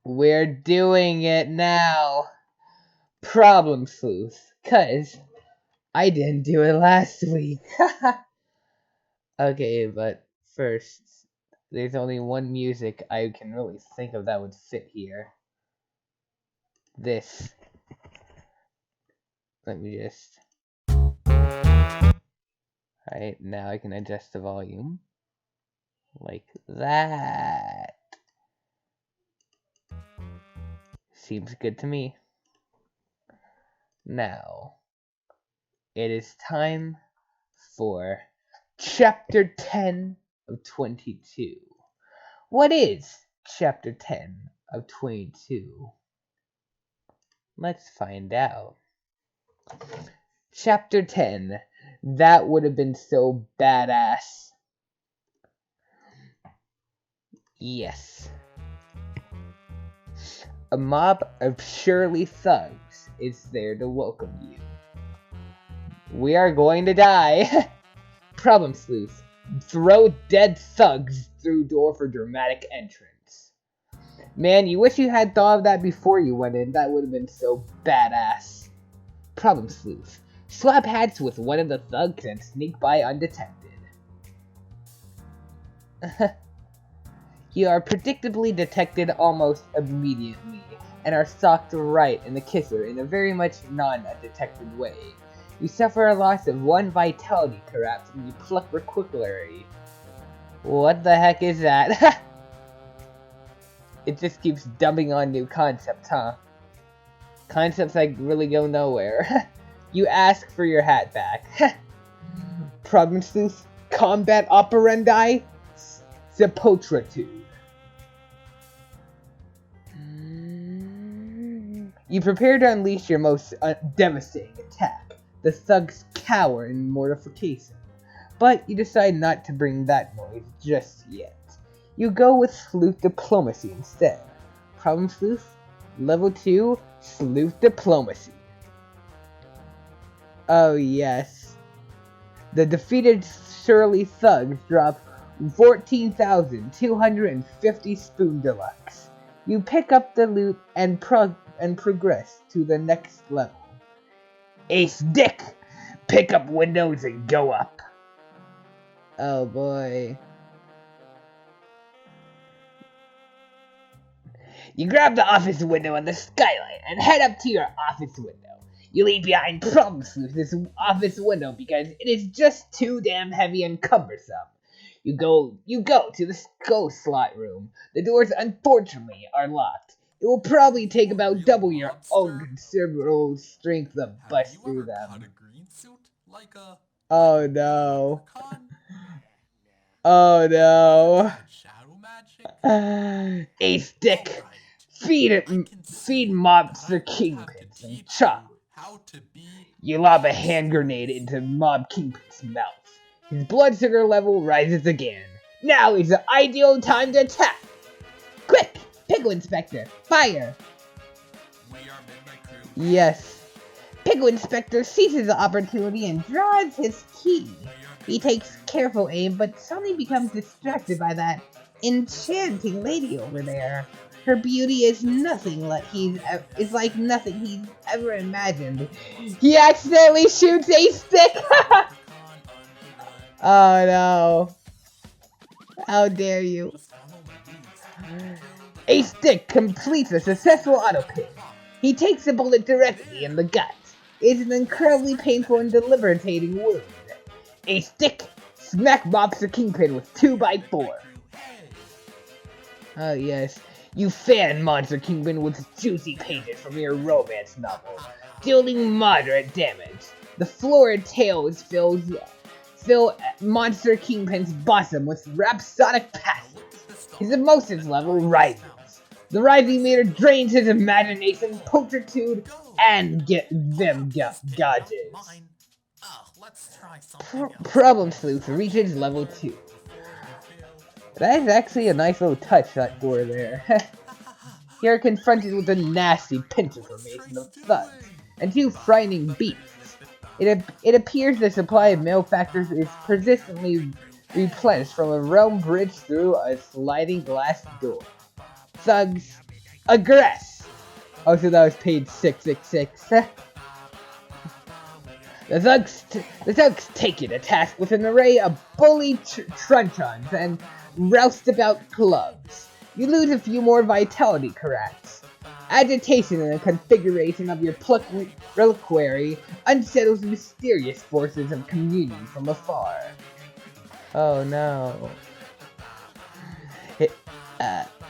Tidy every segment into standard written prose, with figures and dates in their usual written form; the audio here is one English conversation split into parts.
We're doing it now. Problem Sleuth. 'Cause I didn't do it last week. Okay, but first, there's only one music I can really think of that would fit here. This. Let me just... Alright, now I can adjust the volume. Like that. Seems good to me. Now, it is time for Chapter 10 of 22. What is Chapter 10 of 22? Let's find out. Chapter 10. That would have been so badass. Yes. A mob of surly thugs is there to welcome you. We are going to die. Problem Sleuth. Throw dead thugs through door for dramatic entrance. Man, you wish you had thought of that before you went in. That would have been so badass. Problem Sleuth. Swap hats with one of the thugs and sneak by undetected. You are predictably detected almost immediately, and are stalked right in the kisser in a very much non-undetected way. You suffer a loss of 1 vitality collapse and you pluck requickly. What the heck is that? It just keeps dumping on new concepts, huh? Concepts that really go nowhere. You ask for your hat back. Problem Sleuth, combat operandi, sepulchritude. You prepare to unleash your most devastating attack. The thugs cower in mortification, but you decide not to bring that noise just yet. You go with Sleuth Diplomacy instead. Problem Sleuth, Level 2, Sleuth Diplomacy. Oh yes. The defeated surly thugs drop 14,250 spoon deluxe. You pick up the loot and progress to the next level. Ace Dick! Pick up windows and go up. Oh boy. You grab the office window on the skylight and head up to your office window. You leave behind Problem Sleuth's office window because it is just too damn heavy and cumbersome. You go to the go slot room. The doors unfortunately are locked. It will probably take about double your own considerable strength to bust through them. Oh no. Oh no. Ace Dick, feed mobster kingpins and chop. You lob a hand grenade into Mob Kingpin's mouth. His blood sugar level rises again. Now is the ideal time to attack. Quick! Pickle Inspector, fire! Yes. Pickle Inspector seizes the opportunity and draws his key. He takes careful aim, but suddenly becomes distracted by that enchanting lady over there. Her beauty is like nothing he's ever imagined. He accidentally shoots Ace Dick! Oh no. How dare you. Ace Dick completes a successful auto-pin. He takes a bullet directly in the gut. It's an incredibly painful and debilitating wound. Ace Dick, smack Mobster Kingpin with 2x4. Oh yes, you fan Monster Kingpin with juicy pages from your romance novel, dealing moderate damage. The florid tails fill Monster Kingpin's bosom with rhapsodic passion. His emotions level rises. The rising meter drains his imagination, pulchritude, and gauges. Problem Sleuth reaches level 2. That is actually a nice little touch, that door there. You're confronted with a nasty pincer formation of thugs and 2 frightening beasts. It appears the supply of malefactors is persistently replenished from a realm bridge through a sliding glass door. Thugs, Aggress! Oh, so that was page 666. The thugs take you to task with an array of bully truncheons and roustabout clubs. You lose a few more vitality carats. Agitation in the configuration of your pluck reliquary unsettles mysterious forces of communion from afar. Oh no.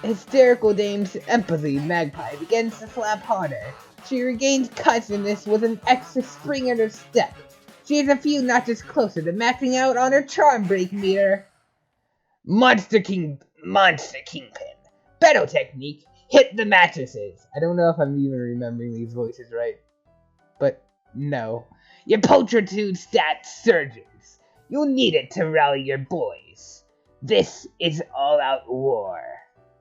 Hysterical Dame's empathy magpie begins to flap harder. She regains consciousness with an extra spring in her step. She is a few notches closer to maxing out on her charm break meter. Monster Kingpin. Battle technique. Hit the mattresses. I don't know if I'm even remembering these voices right. But no. Your pulchritude stat surges. You'll need it to rally your boys. This is all-out war.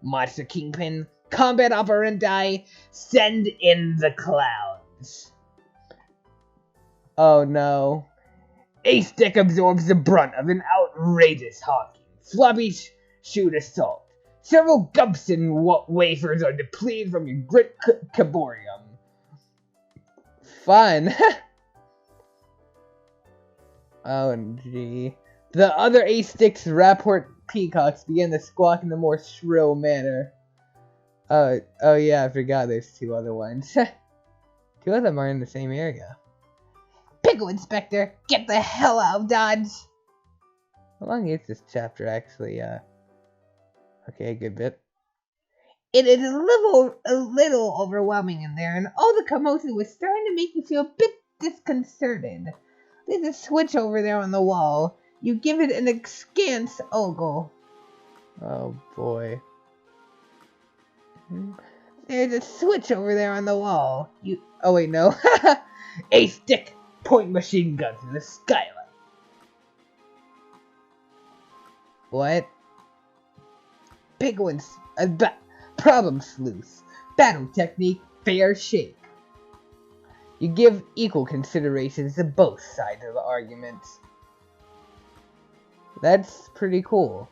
Monster Kingpin, combat operandi, send in the clowns. Oh no. Ace Dick absorbs the brunt of an outrageous honking, floppy shoot assault. Several Gubson wafers are depleted from your grit caborium. Fun. OMG. The other Ace Dick's rapport peacocks begin to squawk in a more shrill manner. Oh yeah, I forgot there's two other ones. Two of them are in the same area. Pickle Inspector, get the hell out of Dodge! How long is this chapter actually? Okay, a good bit. It is a little overwhelming in there, and all the commotion was starting to make you feel a bit disconcerted. There's a switch over there on the wall. You give it an askance ogle. Oh boy. There's a switch over there on the wall. Oh wait, no. Ace Dick, point machine guns in the skylight. What? Penguins, problem sleuth. Battle technique, fair shake. You give equal considerations to both sides of the argument. That's pretty cool.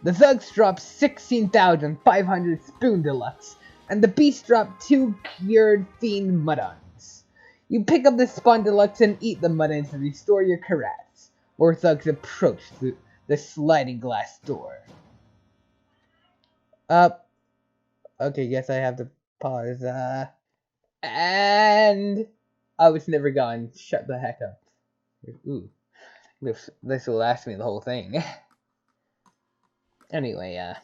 The thugs drop 16,500 spoon deluxe, and the beasts drop 2 cured fiend muddons. You pick up the spawn deluxe and eat the muddons to restore your carats. More thugs approach through the sliding glass door. Okay, guess I have to pause. And I was never gone. Shut the heck up. Ooh. This will last me the whole thing. Anyway,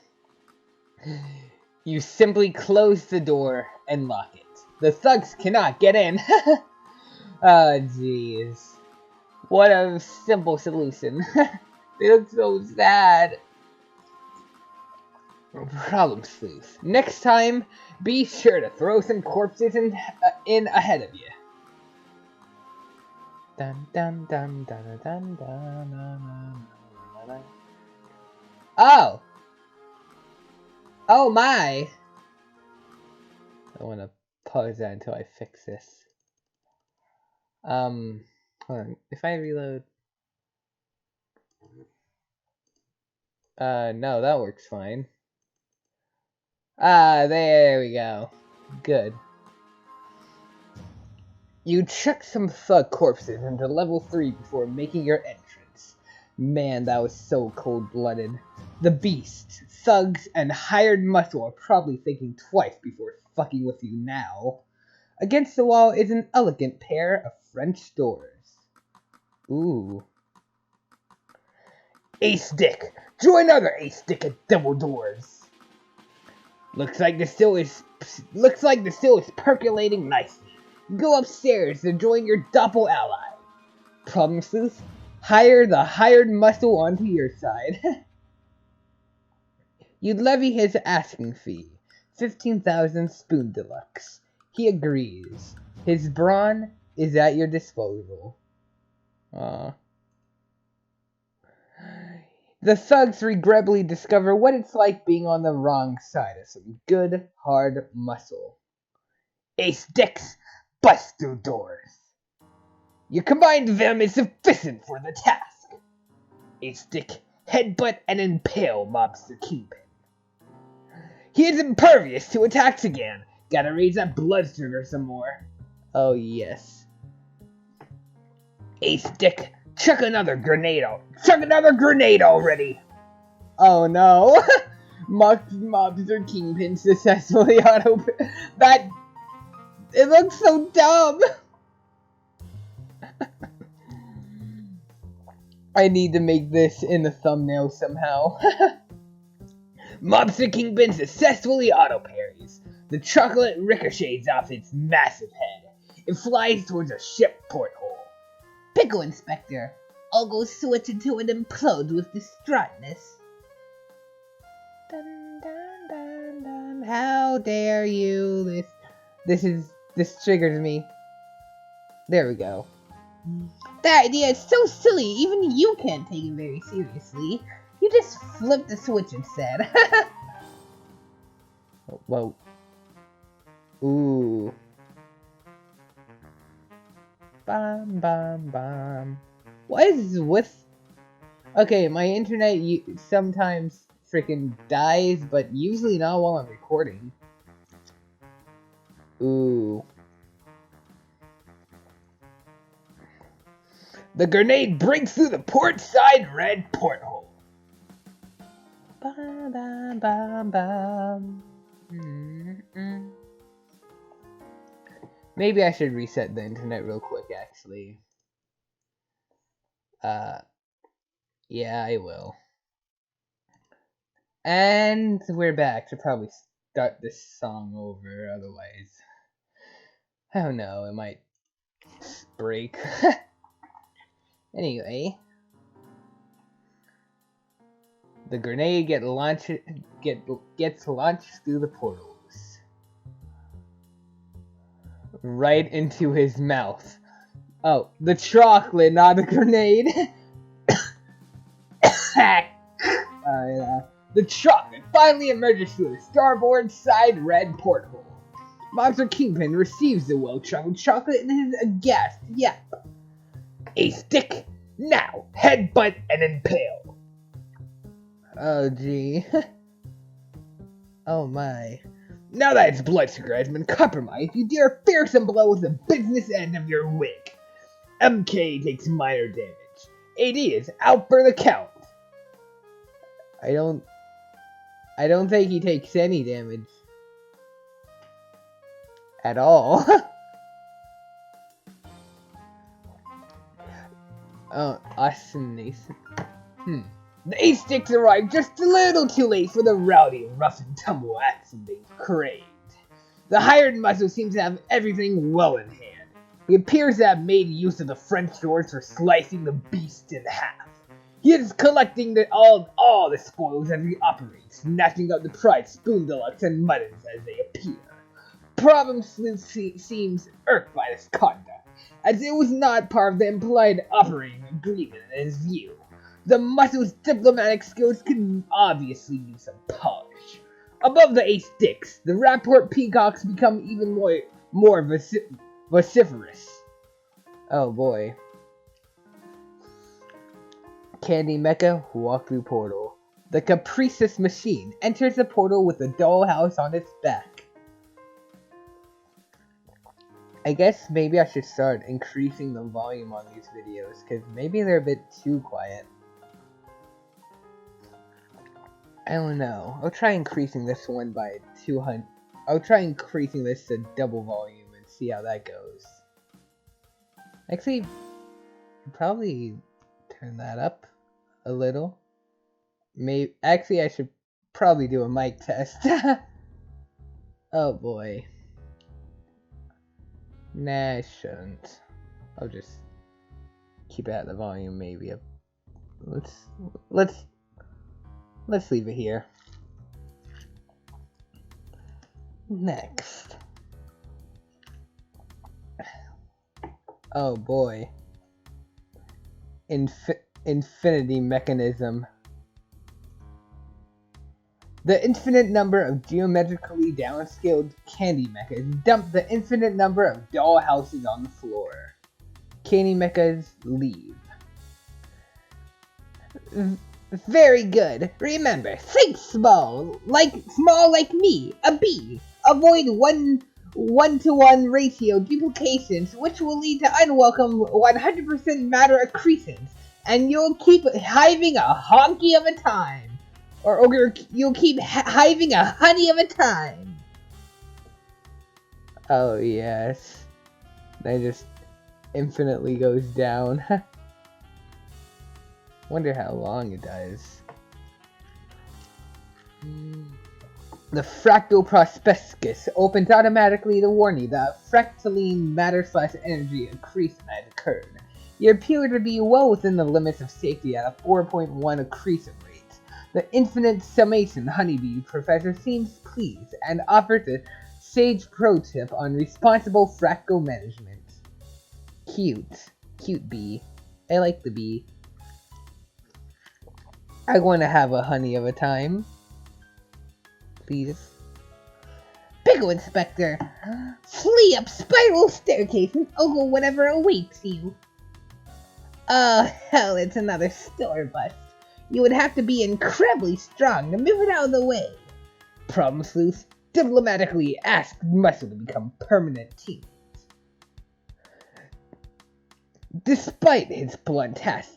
you simply close the door and lock it. The thugs cannot get in. Oh, jeez. What a simple solution. They look so sad. Problem sleuth. Next time, be sure to throw some corpses in ahead of you. Dun dun dun dun dun dun dun dun. Oh! Oh my! I want to pause that until I fix this. Hold on. If I reload... no, that works fine. There we go. Good. You chuck some thug corpses into level 3 before making your entrance. Man, that was so cold-blooded. The beast, thugs, and hired muscle are probably thinking twice before fucking with you now. Against the wall is an elegant pair of French doors. Ooh. Ace Dick! Join other Ace Dick at double doors! Looks like the still is percolating nicely. Go upstairs to join your doppel ally. Problem sleuth? Hire the hired muscle onto your side. You'd levy his asking fee, 15,000 spoon deluxe. He agrees. His brawn is at your disposal. The thugs regrettably discover what it's like being on the wrong side of some good, hard muscle. Ace Dicks bust through doors. Your combined venom is sufficient for the task. Ace Dick headbutt and impale Mobster Kingpin. He is impervious to attacks again. Gotta raise that blood sugar some more. Oh, yes. Hey, Stick, chuck another grenade out. Chuck another grenade already! Oh, no. Mobs or Kingpin successfully auto... That... It looks so dumb! I need to make this in the thumbnail somehow. Mobster Kingpin successfully auto-parries. The chocolate ricochets off its massive head. It flies towards a ship porthole. Pickle Inspector. I'll go switch until it implodes with distraughtness. Dun, dun, dun, dun. How dare you? This triggers me. There we go. That idea is so silly, even you can't take it very seriously. You just flip the switch instead. Whoa. Ooh. Bam, bam, bam. What is with... Okay, my internet sometimes freaking dies, but usually not while I'm recording. Ooh. The grenade breaks through the port side red porthole. Bam, bam, bam, bam. Maybe I should reset the internet real quick, actually. Yeah, I will. And we're back. Should probably start this song over, otherwise... I don't know, it might break. Anyway, the grenade gets launched through the portals, right into his mouth. Oh, the chocolate, not the grenade. The chocolate finally emerges through the starboard side red porthole. Monster Kingpin receives the well-chocolate chocolate and is aghast. Yep. A Stick, now headbutt and impale. Oh gee. Oh my. Now that its blood sugar has been compromised, you deal a fearsome blow with the business end of your wig. MK takes minor damage. AD is out for the count. I don't think he takes any damage. At all. Austin Nathan. The Ace Sticks arrived just a little too late for the rowdy, rough and tumble action they craved. The hired muscle seems to have everything well in hand. He appears to have made use of the French doors for slicing the beast in half. He is collecting all the spoils as he operates, snatching up the prize spoon deluxe and muttons as they appear. Problem Sleuth seems irked by this conduct, as it was not part of the implied operating agreement in his view. The muscle's diplomatic skills could obviously use some polish. Above the Ace Sticks, the Rapport Peacocks become even more vociferous. Oh boy. Candy Mecha walk through portal. The Caprices machine enters the portal with a dollhouse on its back. I guess maybe I should start increasing the volume on these videos, because maybe they're a bit too quiet. I don't know. I'll try increasing this one by 200. I'll try increasing this to double volume and see how that goes. Actually, probably turn that up a little. Actually, I should probably do a mic test. Oh boy. Nah, I shouldn't. I'll just keep it at the volume, maybe. Let's leave it here. Next. Oh boy. Infinity mechanism. The infinite number of geometrically downscaled candy mechas dump the infinite number of dollhouses on the floor. Candy mechas leave. Very good. Remember, think small like me, a bee. Avoid one-to-one ratio duplications, which will lead to unwelcome 100% matter accretions, and you'll keep hiving a honky of a time, or you'll keep hiving a honey of a time. Oh yes, that just infinitely goes down. Wonder how long it does. The fractal prospectus opens automatically to warn you that fractaline matter/energy accretion has occurred. You appear to be well within the limits of safety at a 4.1 accretion rate. The infinite summation honeybee professor seems pleased and offers a sage pro tip on responsible fractal management. Cute bee. I like the bee. I want to have a honey of a time. Please. Pickle Inspector! Flee up spiral staircase and ogle whatever awaits you. Oh, hell, it's another store bust. You would have to be incredibly strong to move it out of the way. Problem Sleuth diplomatically asked Muscle to become permanent teammates. Despite his blunt tactics,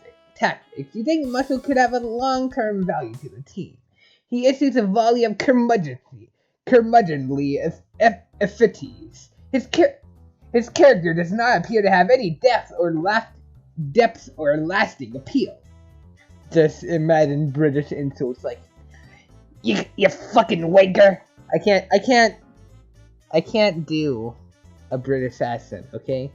you think Muscle could have a long-term value to the team. He issues a volley of curmudgeonly effigies. His character does not appear to have any depth or lasting appeal. Just imagine British insults like, you fucking wanker. I can't do a British accent, okay?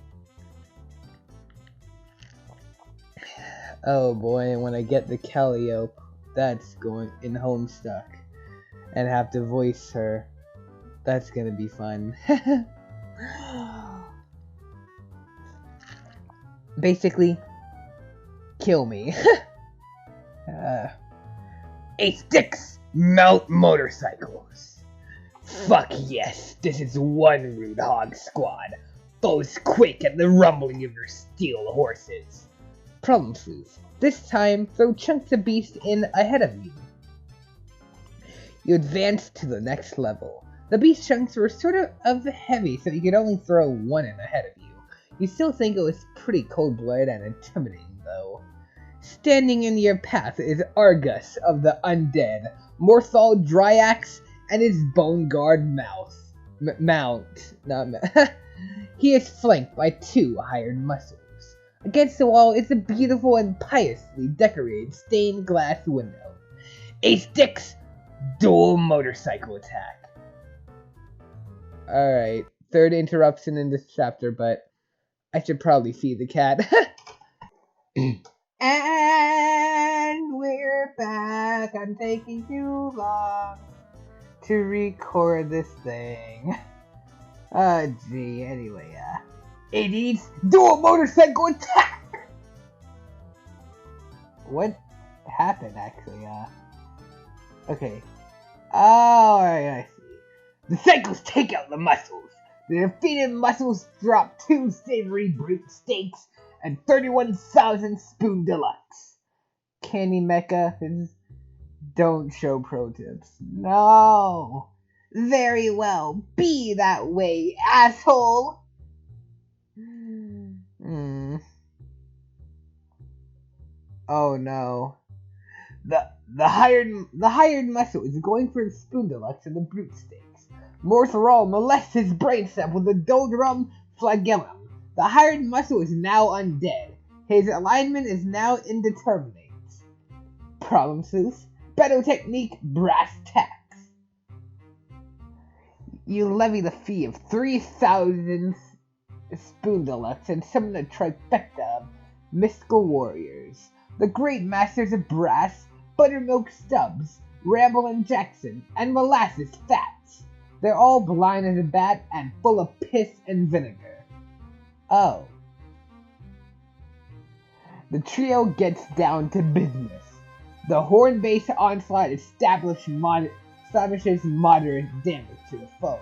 Oh boy, when I get the Calliope, that's going in Homestuck, and have to voice her. That's gonna be fun. Basically, kill me. A6 mount motorcycles. Fuck yes, this is one rude hog squad. Foes quake at the rumbling of your steel horses. Problem Sleuth. This time, throw chunks of beast in ahead of you. You advance to the next level. The beast chunks were sort of heavy, so you could only throw one in ahead of you. You still think it was pretty cold-blooded and intimidating, though. Standing in your path is Argus of the Undead, Morthal Dryax, and his Bone Guard mount. He is flanked by 2 hired muscles. Against the wall is a beautiful and piously decorated stained glass window. A6 dual motorcycle attack. Alright, 3rd interruption in this chapter, but I should probably feed the cat. And we're back. I'm taking too long to record this thing. Oh gee, anyway, it needs dual motorcycle attack! What happened, actually, okay. Alright, I see. The cycles take out the muscles. The defeated muscles drop 2 savory brute steaks and 31,000 spoon deluxe. Candy Mecha, don't show pro tips. No! Very well, be that way, asshole! Oh no. The hired muscle is going for the spoon deluxe and the brute steaks. Morthal molests his brain cell with the doldrum flagellum. The hired muscle is now undead. His alignment is now indeterminate. Problem Sleuth. Better technique, brass tacks. You levy the fee of 3,000 spoon deluxe and summon a trifecta of mystical warriors. The great masters of brass, Buttermilk Stubbs, Ramblin' Jackson, and Molasses Fats. They're all blind as a bat and full of piss and vinegar. Oh. The trio gets down to business. The horn-based onslaught establishes moderate damage to the foes.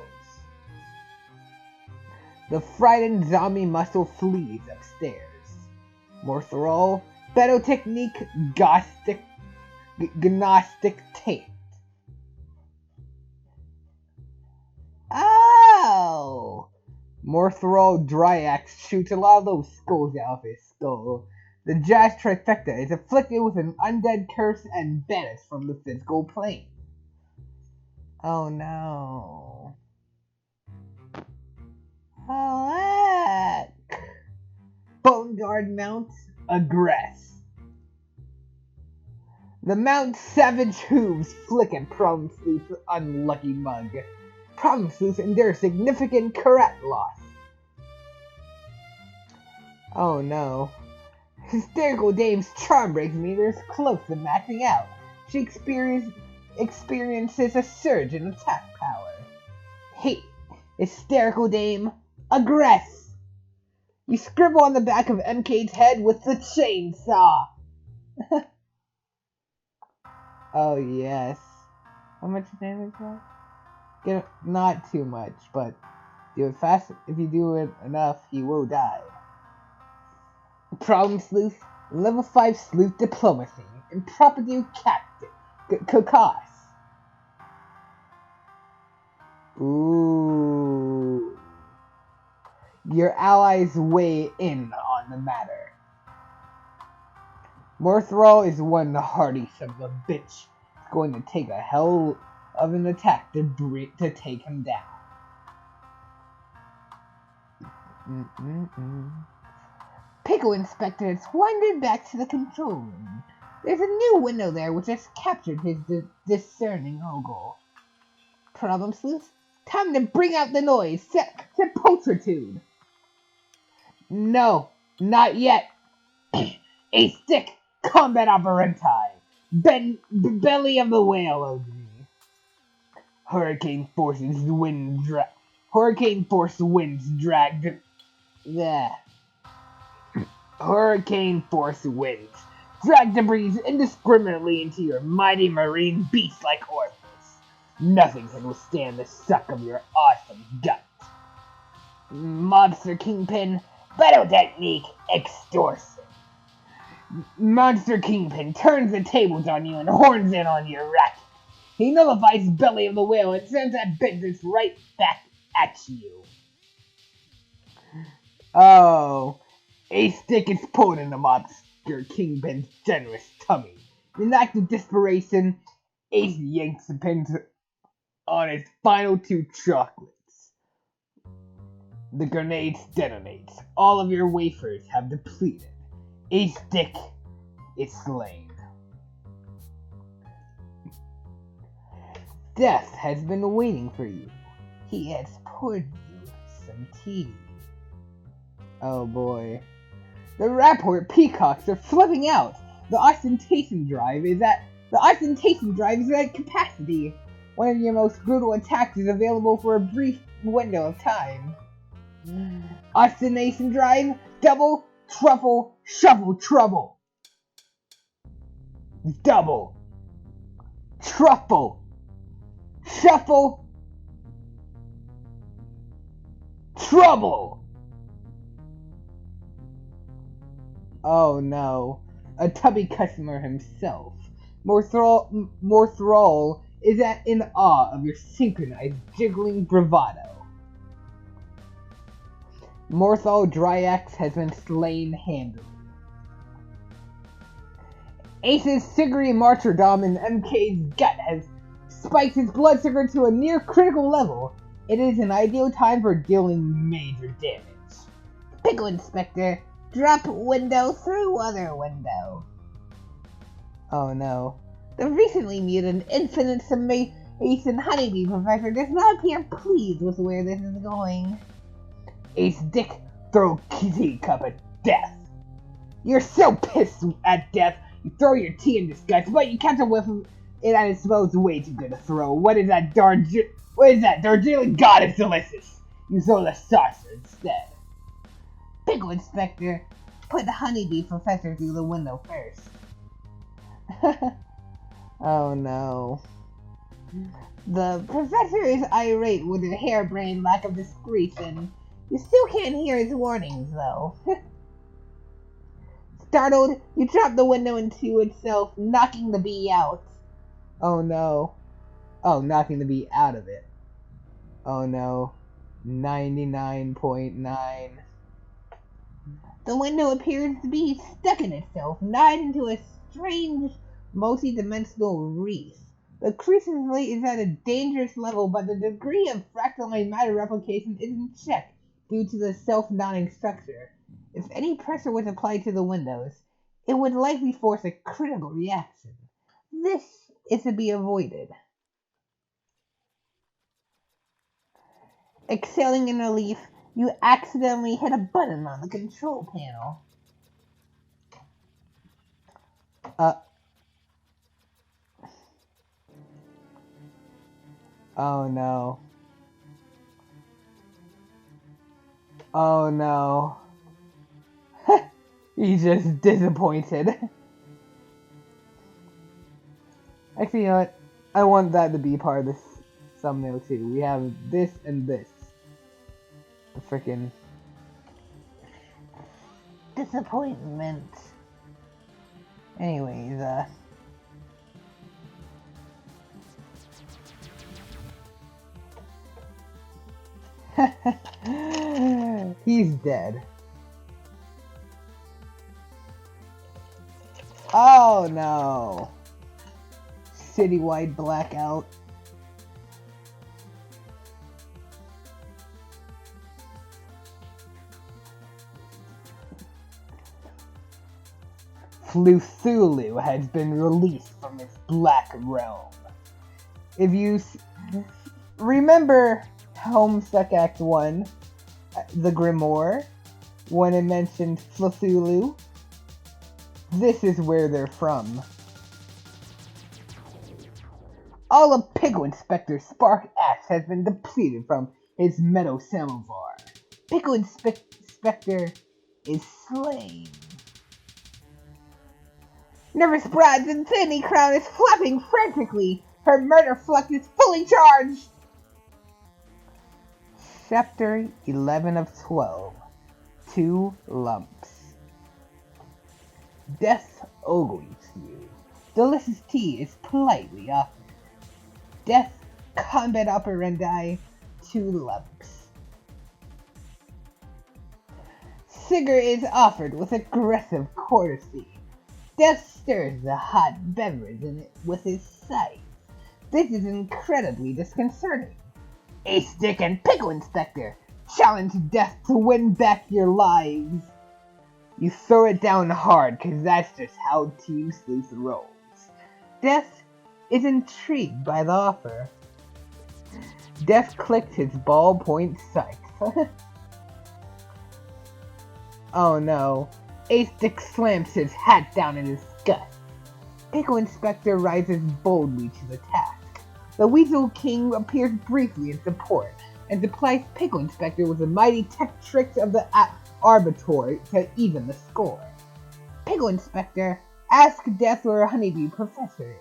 The frightened zombie muscle flees upstairs. Morthal, Beto Technique, Gnostic taint. Oh! Morthral Dryax shoots a lot of those skulls out of his skull. The Jazz Trifecta is afflicted with an undead curse and banished from the physical plane. Oh no. Oh, look! Bone Guard Mount, aggress. The Mount's savage hooves flick at Problem Sleuth's unlucky mug. Problem Sleuth endures significant correct loss. Oh no. Hysterical Dame's charm break meter is close to maxing out. She experiences a surge in attack power. Hey, Hysterical Dame, aggress! You scribble on the back of MK's head with the chainsaw. Oh yes. How much damage was? Not too much, but do it fast. If you do it enough, he will die. Problem Sleuth, level 5 Sleuth Diplomacy, and Property Captain, Cocos. Ooh. Your allies weigh in on the matter. Morthral is one hardy son of a bitch. It's going to take a hell of an attack to take him down. Pickle Inspector has wandered back to the control room. There's a new window there which has captured his discerning ogle. Problem Sleuth? Time to bring out the noise. Set pulchritude. No, not yet. A stick. Combat operandi. Belly of the whale, OG. Hurricane force winds dragged. Yeah. Hurricane force winds drag debris indiscriminately into your mighty marine beast-like orifice. Nothing can withstand the suck of your awesome gut. Mobster Kingpin, battle technique, extortion. Monster Kingpin turns the tables on you and horns in on your racket. He nullifies Belly of the Whale and sends that business right back at you. Oh, a stick is pulled in the Monster Kingpin's generous tummy. In an act of desperation, Ace yanks the pins on his final 2 chocolates. The grenade detonates. All of your wafers have depleted. A stick is slain. Death has been waiting for you. He has poured you some tea. Oh boy. The Rapport Peacocks are flipping out. The ostentation drive is at capacity. One of your most brutal attacks is available for a brief window of time. Ostentation drive, double, truffle, shuffle, trouble. Double, truffle, shuffle, trouble. Oh no, a tubby customer himself. Morthral is in awe of your synchronized jiggling bravado. Morthral Dryax has been slain handily. Ace's Sigri martyrdom in MK's gut has spiked his blood sugar to a near critical level. It is an ideal time for dealing major damage. Pickle Inspector, drop window through other window. Oh no. The recently muted Infinite Summation Honeybee Professor does not appear pleased with where this is going. Ace Dick, throw tea cup at death. You're so pissed at death, you throw your tea in disgust, but you catch a whiff of it and it smells way too good to throw. What is that, Darjeeling? God, it's delicious. You throw the saucer instead. Pickle Inspector, put the Honeybee Professor through the window first. Oh no. The professor is irate with a harebrained lack of discretion. You still can't hear his warnings, though. Startled, you drop the window into itself, knocking the bee out. Oh no. Oh, knocking the bee out of it. Oh no. 99.9. The window appears to be stuck in itself, knotted into a strange, multi-dimensional wreath. The crucible is at a dangerous level, but the degree of fractal matter replication is in check due to the self-knotting structure. If any pressure was applied to the windows, it would likely force a critical reaction. This is to be avoided. Exhaling in relief, you accidentally hit a button on the control panel. Oh no. Oh no. He's just disappointed. Actually, you know what? I want that to be part of this thumbnail too. We have this and this. The frickin' disappointment. Anyways, he's dead. Oh no. Citywide blackout. Sleuth has been released from its black realm. If you remember Homestuck Act 1, the Grimoire, when it mentioned Sleuth, this is where they're from. All of Pickle Inspector Spark Axe has been depleted from his metal samovar. Pickle Inspector is slain. Nervous Brad's insanity crown is flapping frantically. Her murder flux is fully charged. Chapter 11 of 12. 2 lumps. Death ogles you. Delicious tea is politely offered. Death combat operandi 2 lumps. Cigar is offered with aggressive courtesy. Death stirs the hot beverage in it with his scythe. This is incredibly disconcerting. A Stick and Pickle Inspector challenge Death to win back your lives. You throw it down hard, cause that's just how Team Sleuth rolls. Death is intrigued by the offer. Death clicked his ballpoint scythe. Oh no. A-Stick slams his hat down in disgust. Pickle Inspector rises boldly to the task. The Weasel King appears briefly in support, and supplies Pickle Inspector with the mighty tech tricks of the Arbiter to even the score. Pickle Inspector, ask Death where a honeybee professor is.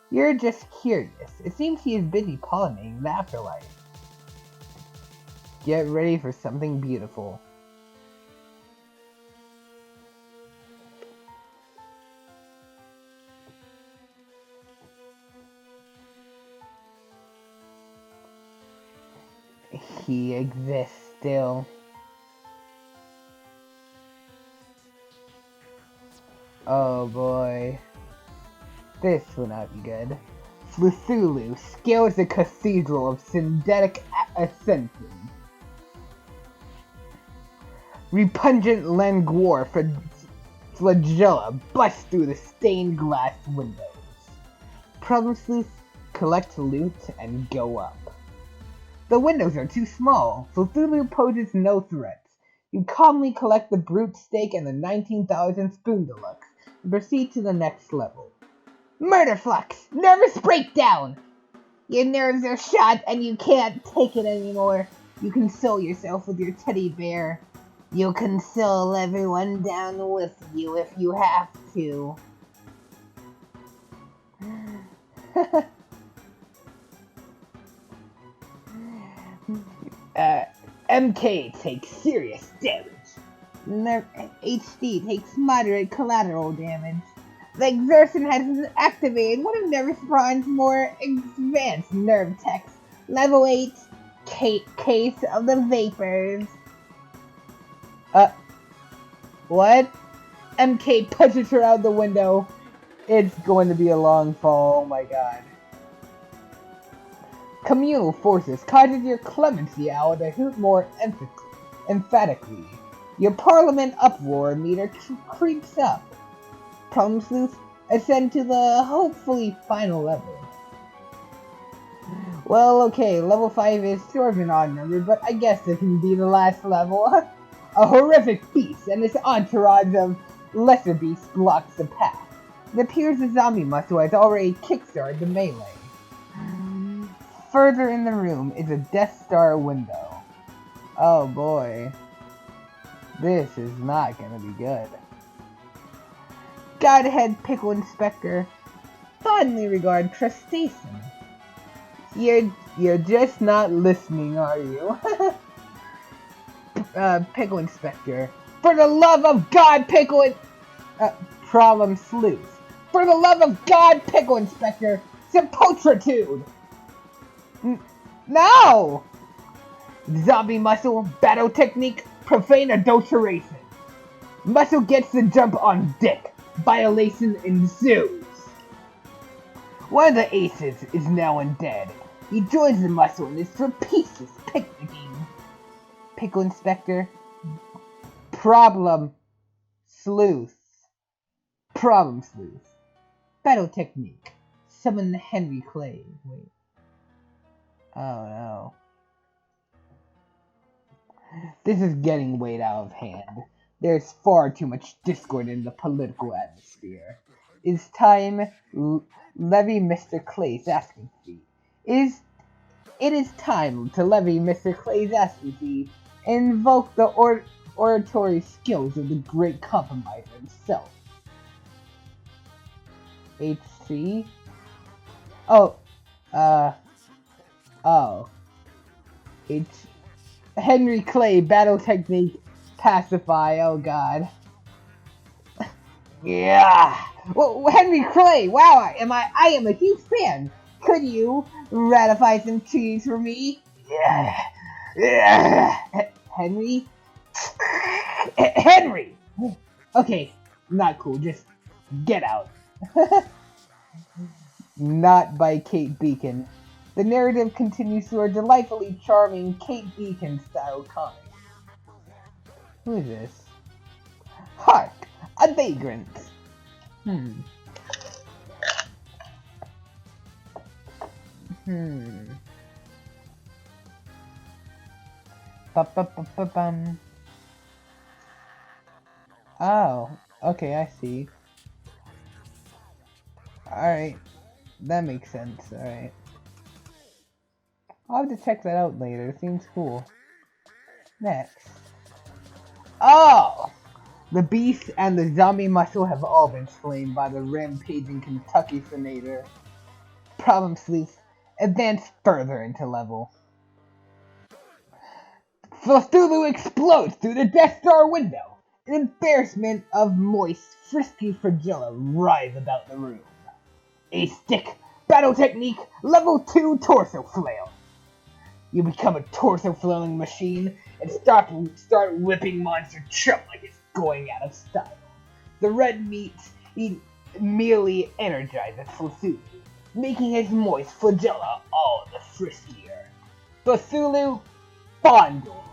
You're just curious. It seems he is busy pollinating the afterlife. Get ready for something beautiful. He exists still. Oh boy. This will not be good. Sleuth scales the Cathedral of Synthetic Ascension. Repugnant languor flagella busts through the stained glass windows. Problem Sleuth, collect loot and go up. The windows are too small, so Cthulhu poses no threats. You calmly collect the brute steak and the 19,000 spoon deluxe, and proceed to the next level. Murder Flux! Nervous breakdown! Your nerves are shot and you can't take it anymore. You console yourself with your teddy bear. You'll console everyone down with you if you have to. MK takes serious damage. Nerve HD takes moderate collateral damage. The exertion has activated one of Nerve Spawn's more advanced nerve techs. Level 8 Case of the Vapors. What? MK pushes her out the window. It's going to be a long fall, oh my god. Communal forces causes your clemency owl to hoot more emphatically. Your parliament uproar meter creeps up. Problem Sleuth, ascend to the hopefully final level. Well, okay, level 5 is sort of an odd number, but I guess it can be the last level. A horrific beast and its entourage of lesser beasts blocks the path. It appears the zombie muscle has already kickstarted the melee. Further in the room is a Death Star window. Oh boy. This is not gonna be good. Godhead Pickle Inspector. Fondly regard crustacean. You're just not listening, are you? Pickle Inspector. For the love of God, Problem Sleuth. For the love of God, Pickle Inspector. Sepultritude. No! Zombie muscle, battle technique, profane adulteration. Muscle gets the jump on dick. Violation ensues. One of the aces is now undead. He joins the muscle and is for pieces picnicking. Pickle Inspector. Problem Sleuth. Problem Sleuth. Battle technique. Summon Henry Clay. Wait. Oh no. This is getting way out of hand. There's far too much discord in the political atmosphere. It's time levy Mr. Clay's asking fee. It is time to levy Mr. Clay's asking fee and invoke the oratory skills of the great compromiser himself. HC? Oh. Henry Clay, battle technique, pacify, oh god. Yeah! Well, Henry Clay, wow, I am a huge fan. Could you ratify some cheese for me? Yeah. Henry? Henry! Okay, not cool, just get out. Not by Kate Beacon. The narrative continues through a delightfully charming Kate Beacon style comic. Who is this? Hark! A vagrant! Ba-ba-ba-ba-bum. Oh, okay, I see. Alright, that makes sense, alright. I'll have to check that out later, it seems cool. Next. Oh! The beast and the zombie muscle have all been slain by the rampaging Kentucky Senator. Problem Sleuth, advance further into level. Cthulhu explodes through the Death Star window. An embarrassment of moist, frisky flagella writhe about the room. A stick, battle technique, level 2 torso flail. You become a torso flailing machine and start whipping monster chump like it's going out of style. The red meat merely energizes Cthulhu, making his moist flagella all the friskier. Cthulhu fondle.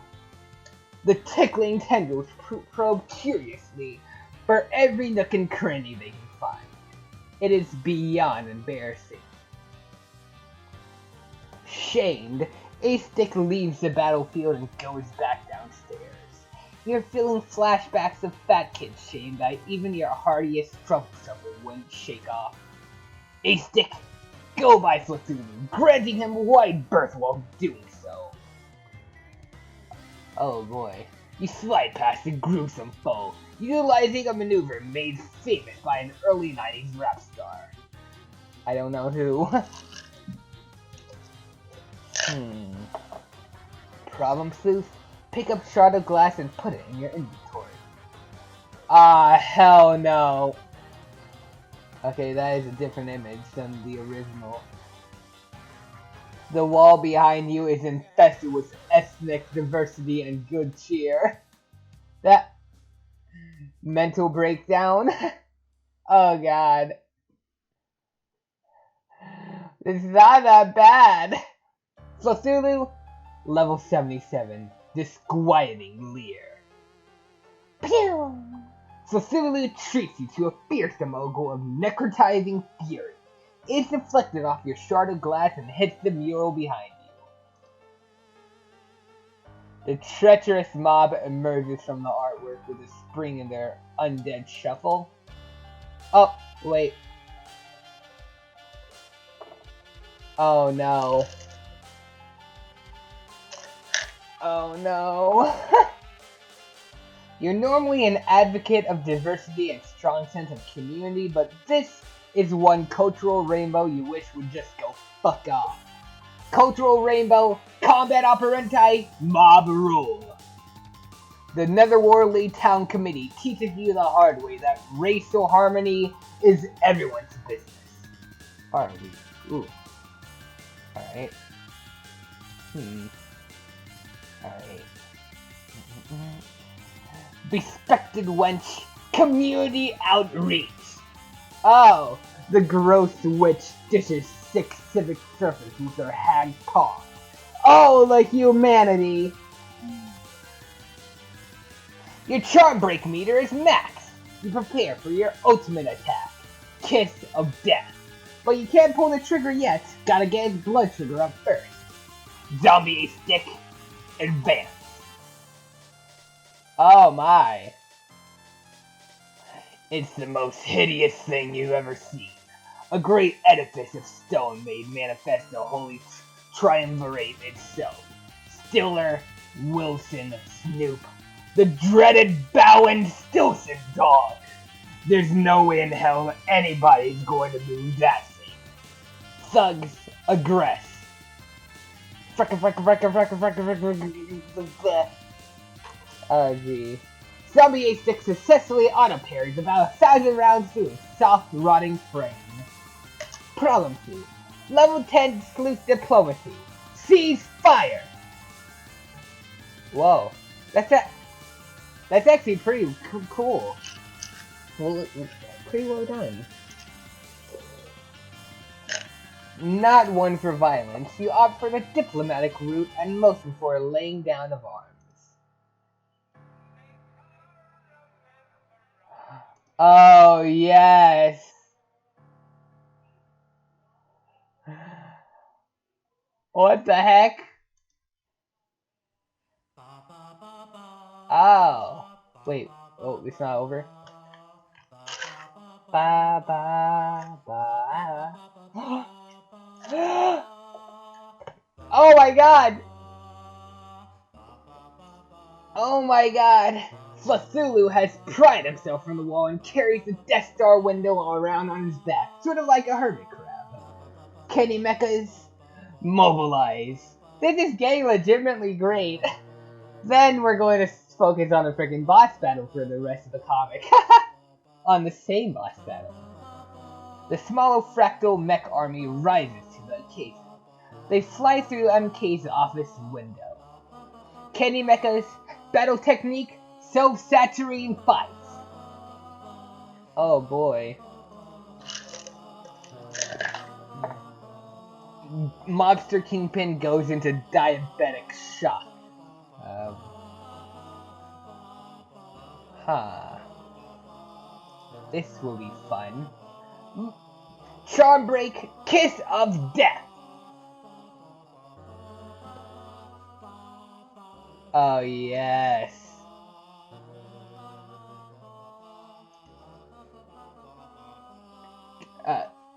The tickling tendrils probe curiously for every nook and cranny they can find. It is beyond embarrassing. Shamed, A-Stick leaves the battlefield and goes back downstairs. You're feeling flashbacks of fat kids shamed that even your hardiest trouble shovel wouldn't shake off. A-Stick, go by Cthulhu, granting him wide berth while doing so. Oh boy, you slide past a gruesome foe, utilizing a maneuver made famous by an early 90s rap star. I don't know who. Problem Sleuth, pick up shard of glass and put it in your inventory. Ah, hell no. Okay, that is a different image than the original. The wall behind you is infested with ethnic diversity and good cheer. That mental breakdown. Oh god. It's not that bad. Sleuth, level 77. Disquieting leer. Pew! Sleuth treats you to a fearsome mogul of necrotizing fury. It's deflected off your shard of glass and hits the mural behind you. The treacherous mob emerges from the artwork with a spring in their undead shuffle. Oh, wait. Oh no. Oh no. You're normally an advocate of diversity and strong sense of community, but this is one cultural rainbow you wish would just go fuck off. Cultural rainbow, combat operandi, mob rule. The Netherworldly Town Committee teaches you the hard way that racial harmony is everyone's business. Harmony. Ooh. Alright. Alright. Respected wench, community outreach. Oh, the gross witch dishes sick civic surface with her hag paw. Oh, the humanity. Your charm break meter is max. You prepare for your ultimate attack, Kiss of Death. But you can't pull the trigger yet, gotta get his blood sugar up first. Zombie stick, advance. Oh my. It's the most hideous thing you've ever seen. A great edifice of stone made manifest the holy triumvirate itself. Stiller, Wilson, Snoop, the dreaded Bowen Stilson dog. There's no way in hell anybody's going to move that thing. Thugs, aggress. Oh gee. Zombie A6 successfully auto-parries about 1,000 rounds through its soft, rotting frame. Problem 2. Level 10 Sleuth Diplomacy. Seize fire! Whoa. That's actually pretty cool. Well, pretty well done. Not one for violence, you opt for the diplomatic route and mostly for a laying down of arms. Oh, yes! What the heck? Oh. Wait. Oh, it's not over? Ba ba ba. Oh my god! Oh my god! Sleuth has pried himself from the wall and carries the Death Star window around on his back, sort of like a hermit crab. Kenny Mechas, mobilize. This is getting legitimately great. Then we're going to focus on a freaking boss battle for the rest of the comic. On the same boss battle. The small fractal mech army rises to the occasion. They fly through MK's office window. Kenny Mecha's battle technique, self-saturating fights. Oh boy. Mobster Kingpin goes into diabetic shock. This will be fun. Charm break, kiss of death. Oh yes.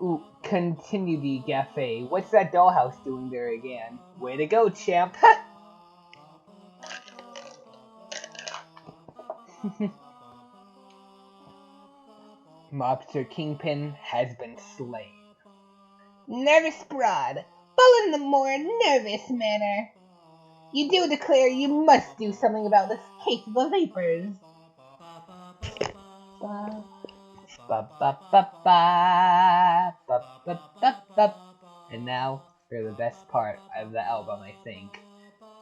Ooh, continue the cafe. What's that dollhouse doing there again? Way to go, champ. Mobster Kingpin has been slain. Nervous broad, but in a more nervous manner. You do declare you must do something about this case of the vapors. And now for the best part of the album, I think.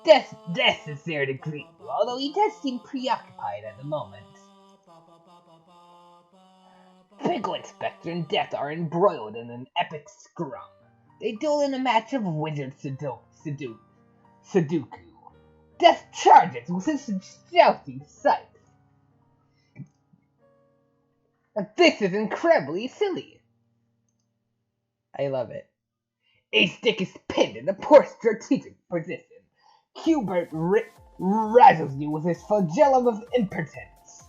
Death is there to greet you, although he does seem preoccupied at the moment. Pickle Inspector and Death are embroiled in an epic scrum. They duel in a match of wizard Sudoku. Death charges with his jousting scythe. This is incredibly silly. I love it. A stick is pinned in a poor strategic position. Hubert razzles you with his flagellum of impotence.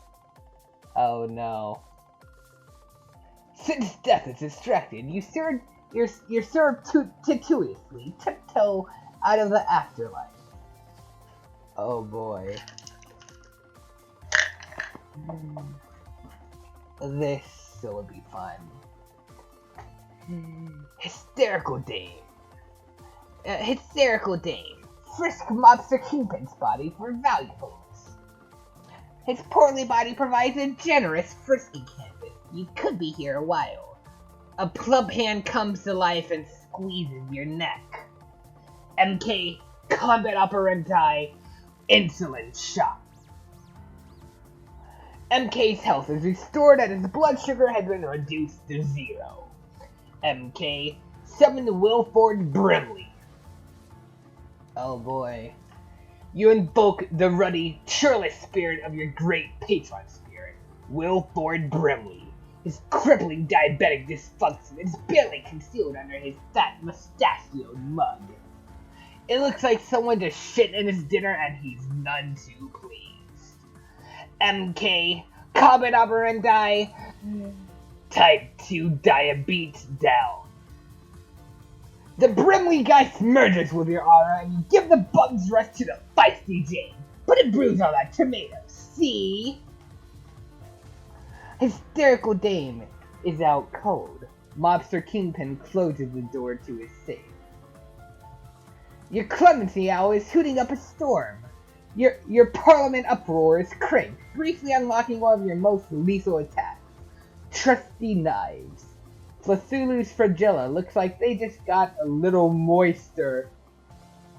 Oh no. Since Death is distracted, you surreptitiously tiptoe out of the afterlife. Oh boy. This will be fun. Hysterical Dame. Frisk Mobster Kingpin's body for valuables. His portly body provides a generous frisking canvas. You could be here a while. A plump hand comes to life and squeezes your neck. MK Combat Operandi Insulin Shot. MK's health is restored and his blood sugar has been reduced to 0. MK summoned Wilford Brimley. Oh boy. You invoke the ruddy, churlish spirit of your great patron spirit, Wilford Brimley. His crippling diabetic dysfunction is barely concealed under his fat mustachioed mug. It looks like someone just shit in his dinner and he's none too pleased. MK, Combat Operandi, Type 2 Diabetes down. The Brimley Geist merges with your aura and you give the bug's rush to the feisty Jane. Put a bruise on that tomato, see? Hysterical Dame is out cold. Mobster Kingpin closes the door to his safe. Your Clemency Owl is hooting up a storm. Your Parliament Uproar is cranked, briefly unlocking one of your most lethal attacks. Trusty Knives. Cthulhu's Fragilla looks like they just got a little moister.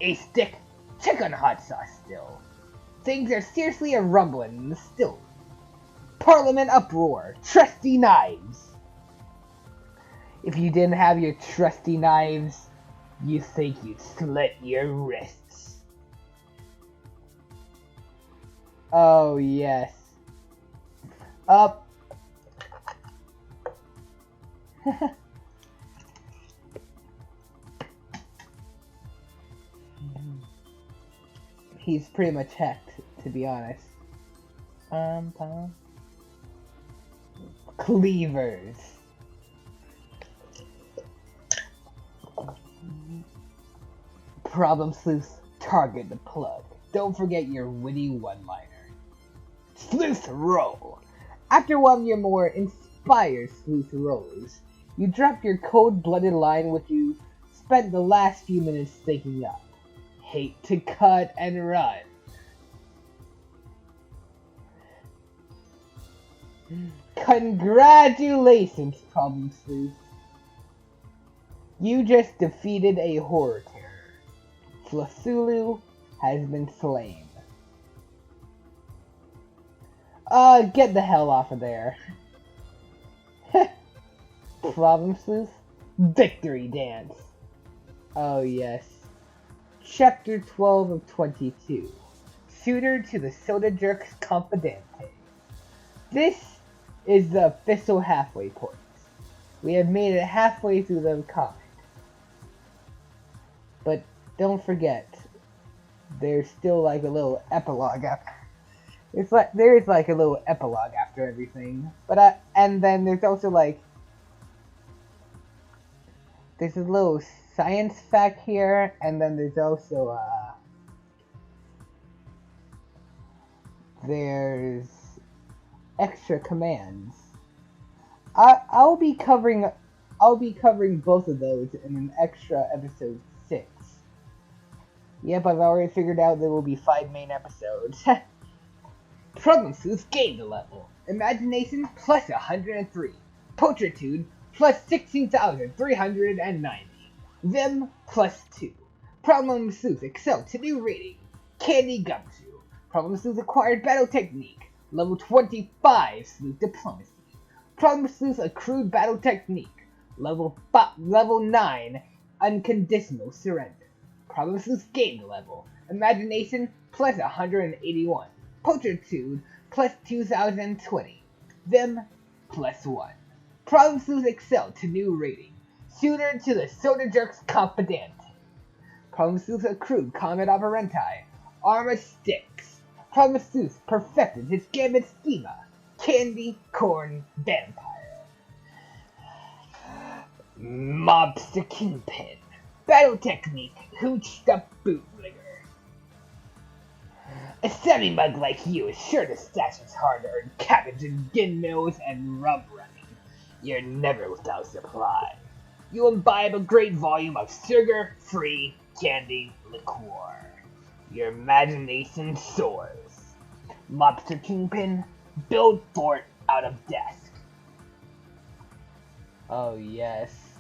A stick, check on hot sauce still. Things are seriously a rumbling in the still. Parliament Uproar, Trusty Knives. If you didn't have your trusty knives, you think you'd slit your wrists. Oh yes. Up. He's pretty much hacked, to be honest. Cleavers. Problem Sleuth, target the plug. Don't forget your witty one-liner. Sleuth roll. After one of your more inspired sleuth rolls, you drop your cold-blooded line which you spent the last few minutes thinking up. Hate to cut and run. Congratulations, Problem Sleuth. You just defeated a horror terror. Cthulhu has been slain. Get the hell off of there. Problem Sleuth? Victory Dance. Oh yes. Chapter 12 of 22. Shooter to the Soda Jerks Confidente. This is the official halfway point. We have made it halfway through the comic. But don't forget, there's still like a little epilogue after. There's like a little epilogue after everything. But and then there's also like there's a little science fact here, and then there's also there's extra commands. I'll be covering both of those in an extra episode 6. Yep, I've already figured out there will be 5 main episodes. Problem Sleuth gained a level. Imagination plus 103. Pulchritude plus 16,390. Vim plus 2. Problem Sleuth excel to new rating. Candy Gumshoe. Problem Sleuth acquired battle technique. Level 25 Sleuth diplomacy. Problem Sleuth accrued battle technique. Level 9 unconditional surrender. Problem Sleuth gained level. Imagination plus 181. Pulchritude plus 2020. Vim plus 1. Problem Sleuth excel to new rating. Shooter to the Soda Jerks Confidante. Problem Sleuth accrued Comet Operandi. Armor Sticks. Problem Sleuth perfected his Gambit schema. Candy Corn Vampire. Mobster Kingpin. Battle technique. Hooch the Bootligger. A semi-mug like you is sure to stash his hard-earned cabbage in gin mills and rum running. You're never without supply. You imbibe a great volume of sugar-free candy liqueur. Your imagination soars. Mobster Kingpin, build fort out of desk. Oh yes.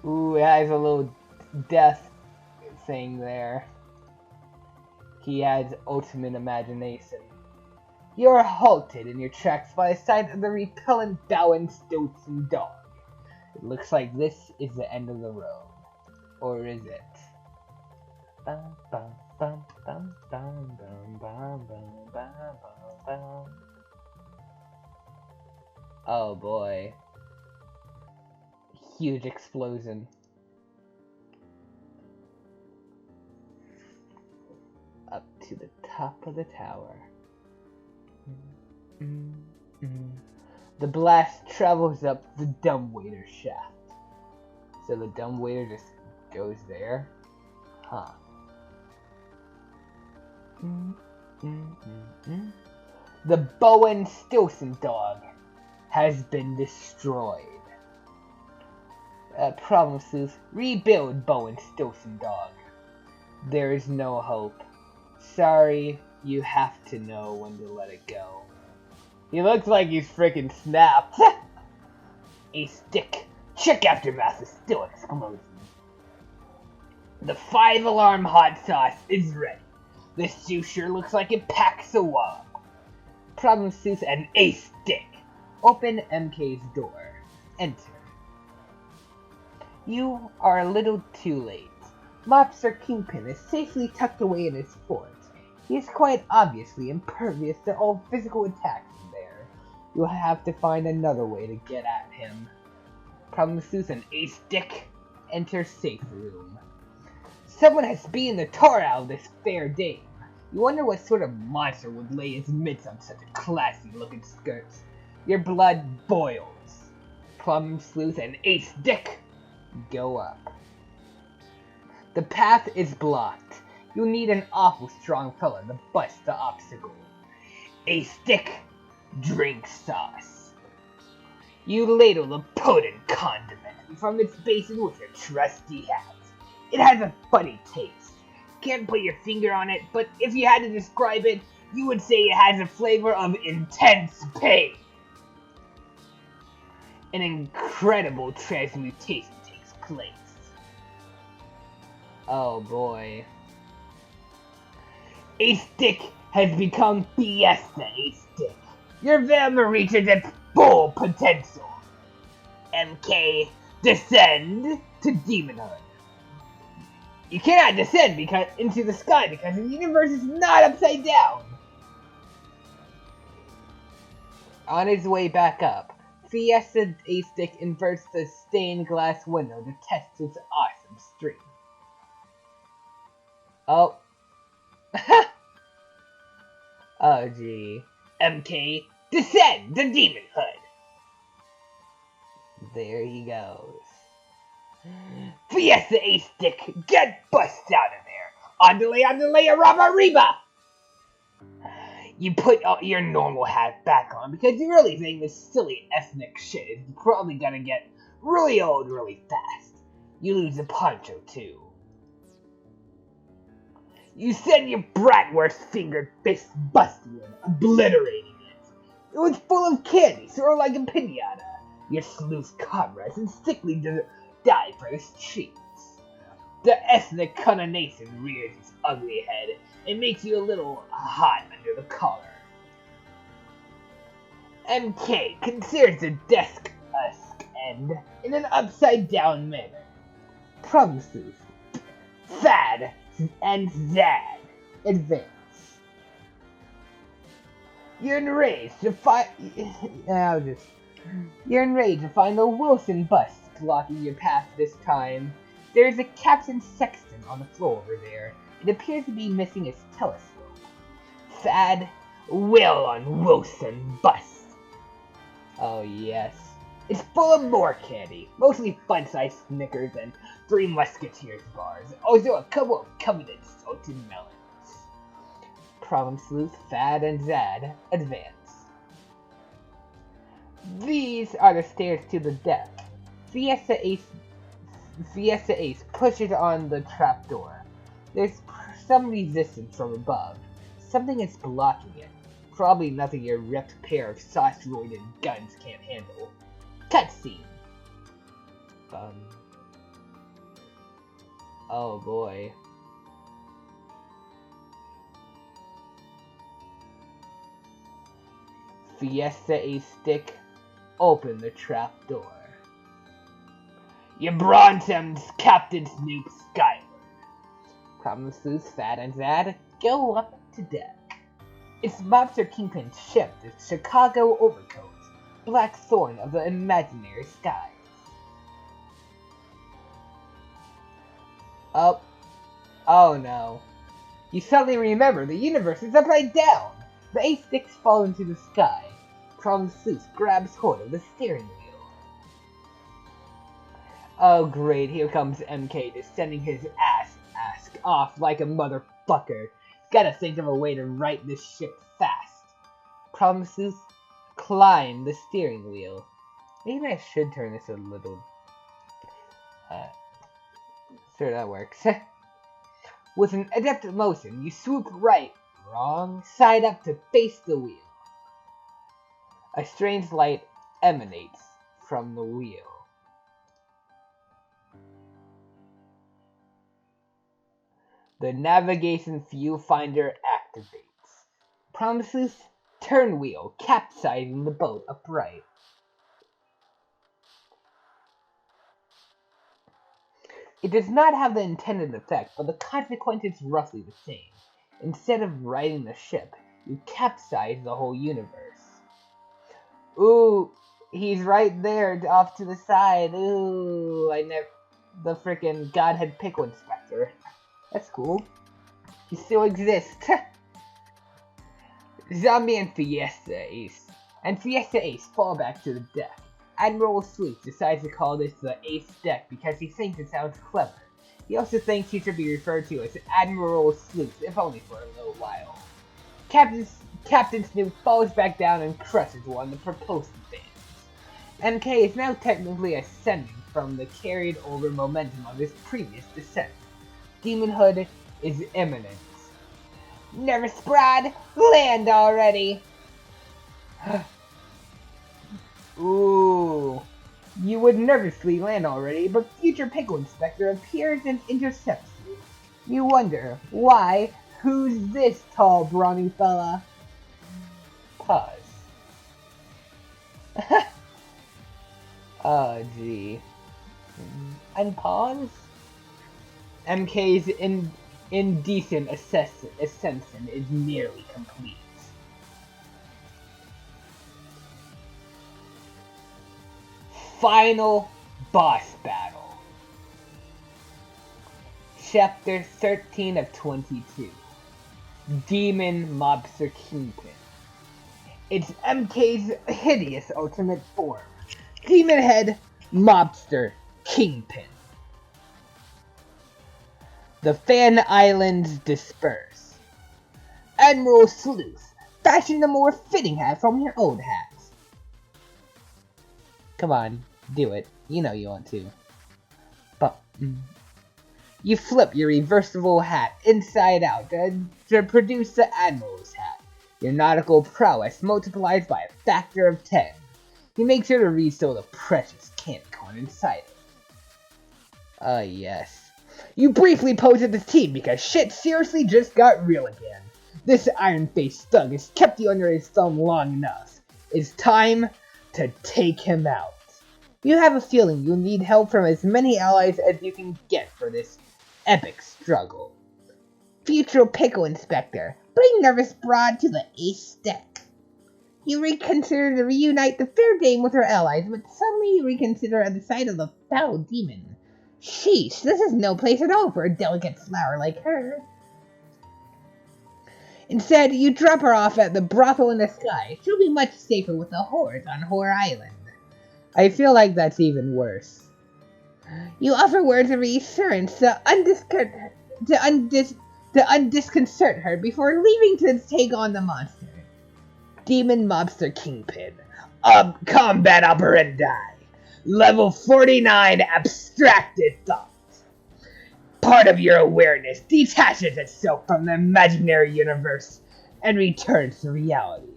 Ooh, it has a little death thing there. He has ultimate imagination. You are halted in your tracks by the sight of the repellent Bowen Stilson dog. It looks like this is the end of the road. Or is it? Oh boy. Huge explosion. Up to the top of the tower. The blast travels up the dumbwaiter shaft. So the dumbwaiter just goes there? Huh. The Bowen Stilson dog has been destroyed. Problem Sleuth, rebuild Bowen Stilson dog. There is no hope. Sorry, you have to know when to let it go. He looks like he's freaking snapped. A stick. Check aftermath is still explosion. The 5-alarm hot sauce is ready. This juice sure looks like it packs a wallop. Problem Sleuth and a stick. Open MK's door. Enter. You are a little too late. Mobster Kingpin is safely tucked away in his fort. He is quite obviously impervious to all physical attacks in there. You'll have to find another way to get at him. Problem Sleuth and a stick. Enter safe room. Someone has beaten the tar out of this fair dame. You wonder what sort of monster would lay his mitts on such a classy-looking skirt. Your blood boils. Problem Sleuth and a stick. Go up. The path is blocked. You'll need an awful strong fella to bust the obstacle. A stick. Drink sauce. You ladle the potent condiment from its basin with your trusty hat. It has a funny taste. Can't put your finger on it, but if you had to describe it, you would say it has a flavor of intense pain. An incredible transmutation takes place. Oh boy. A stick has become Fiesta A stick. Your Vim reaches its full potential. MK, descend to demonhood. You cannot descend into the sky because the universe is not upside down. On his way back up, Fiesta A-Stick inverts the stained glass window to test its awesome stream. Oh. Oh gee. MK, descend the demon hood. There he goes. Fiesta A-Stick, get bust out of there. Andale, Raba Reba. You put your normal hat back on because you really think this silly ethnic shit is probably gonna get really old really fast. You lose a poncho too. You send your bratwurst fingered fist busting it, obliterating it. It was full of candy, sort of like a pinata. Your sleuth comrades instinctively died for his cheeks. The ethnic connotation rears its ugly head and makes you a little hot under the collar. MK considers the desk end in an upside-down manner. Promises. Thad and Zad advance. You're enraged to find the Wilson bus blocking your path this time. There's a Captain Sexton on the floor over there. It appears to be missing his telescope. Thad, will on Wilson bus. Oh yes. It's full of more candy, mostly fun-sized Snickers and 3 Musketeers bars, also a couple of coveted salted melons. Problem Sleuth, Thad, and Zad advance. These are the stairs to the deck. Fiesta Ace pushes on the trapdoor. There's some resistance from above. Something is blocking it. Probably nothing your ripped pair of sauce-roided guns can't handle. Cutscene. Oh boy. Fiesta Ace stick. Open the trapdoor. You brought him, Captain Snoop skyward. Problem Sleuth, Thad, and Zad go up to deck. It's Mobster Kingpin's ship, the Chicago Overcoat, Black Thorn of the imaginary skies. Oh no. You suddenly remember the universe is upside down. The 8 sticks fall into the sky. Problem Sleuth grabs hold of the steering wheel. Oh great, here comes MK descending his ass off like a motherfucker. Gotta think of a way to right this ship fast. Problem Sleuth, climb the steering wheel. Maybe I should turn this a little... sure, that works. With an adept motion, you swoop wrong side up to face the wheel. A strange light emanates from the wheel. The navigation viewfinder activates. Promises turn wheel, capsizing the boat upright. It does not have the intended effect, but the consequence is roughly the same. Instead of righting the ship, you capsize the whole universe. Ooh, he's right there off to the side. Ooh, the frickin' Godhead Pickle Inspector. That's cool. He still exists. Zombie and Fiesta Ace fall back to the deck. Admiral Sleuth decides to call this the Ace deck because he thinks it sounds clever. He also thinks he should be referred to as Admiral Sleuth, if only for a little while. Captain Snoop falls back down and crushes one of the propulsion fans. MK is now technically ascending from the carried over momentum of his previous descent. Demonhood is imminent. Never sprad, land already! Ooh. You would nervously land already, but future Pickle Inspector appears and intercepts you. You wonder, why? Who's this tall, brawny fella? Pause. Oh, gee. Unpause? MK's indecent ascension is nearly complete. Final boss battle. Chapter 13 of 22. Demon Mobster Kingpin. It's MK's hideous ultimate form. Demon Head Mobster Kingpin. The Fan Islands disperse. Admiral Sleuth, fashion a more fitting hat from your old hats. Come on, do it. You know you want to. But you flip your reversible hat inside out to produce the Admiral's hat. Your nautical prowess multiplies by a factor of 10. You make sure to restow the precious candy corn inside it. Yes. You briefly pose at the team because shit seriously just got real again. This iron-faced thug has kept you under his thumb long enough. It's time to take him out. You have a feeling you'll need help from as many allies as you can get for this epic struggle. Future Pickle Inspector, bring Nervous Broad to the ace deck. You reconsider to reunite the fair dame with her allies, but suddenly you reconsider at the sight of the foul demon. Sheesh, this is no place at all for a delicate flower like her. Instead, you drop her off at the brothel in the sky. She'll be much safer with the whores on Whore Island. I feel like that's even worse. You offer words of reassurance to undisconcert her before leaving to take on the monster. Demon Mobster Kingpin. Combat Operandi. Level 49 Abstracted Thought. Part of your awareness detaches itself from the imaginary universe and returns to reality.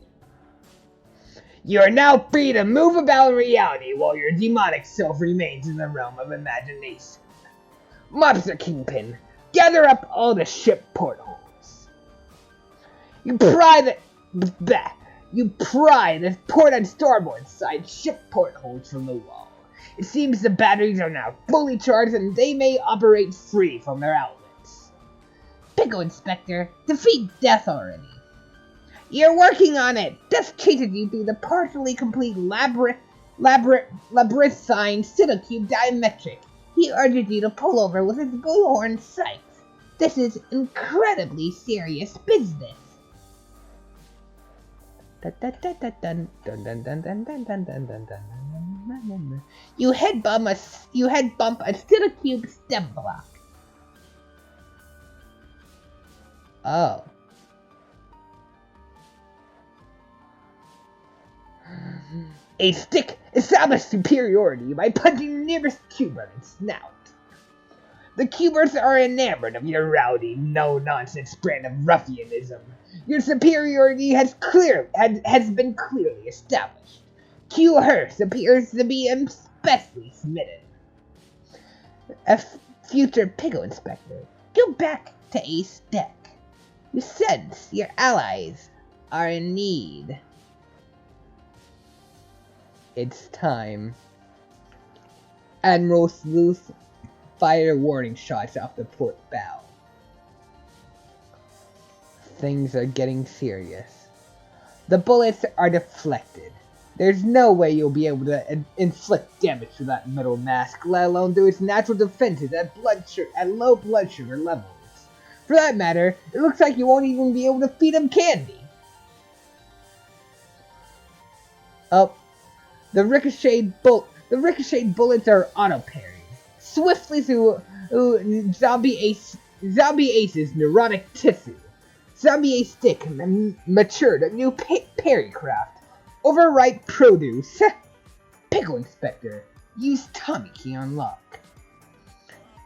You are now free to move about in reality while your demonic self remains in the realm of imagination. Mobster Kingpin, gather up all the ship portholes. You pry the port and starboard side ship portholes from the wall. It seems the batteries are now fully charged and they may operate free from their outlets. Pickle Inspector, defeat Death already. You're working on it! Death chases you through the partially complete labyrinthine Cube diametric. He urges you to pull over with his bullhorn sights. This is incredibly serious business. You head bump a Cube stem block. Oh. A stick established superiority by punching the nearest cuber in its snout. The cubers are enamored of your rowdy, no-nonsense brand of ruffianism. Your superiority has been clearly established. Q Hearst appears to be especially smitten. A future Pickle Inspector, go back to Ace Deck. You sense your allies are in need. It's time. Admiral Sleuth fired warning shots off the port bow. Things are getting serious. The bullets are deflected. There's no way you'll be able to inflict damage to that metal mask, let alone through its natural defenses at low blood sugar levels. For that matter, it looks like you won't even be able to feed him candy. Oh. The ricocheted bullets are auto-parried. Swiftly through Zombie Ace's neurotic tissue. Zombie Ace Stick matured a new parry craft. Overripe produce. Pickle Inspector, use Tommy Key on lock.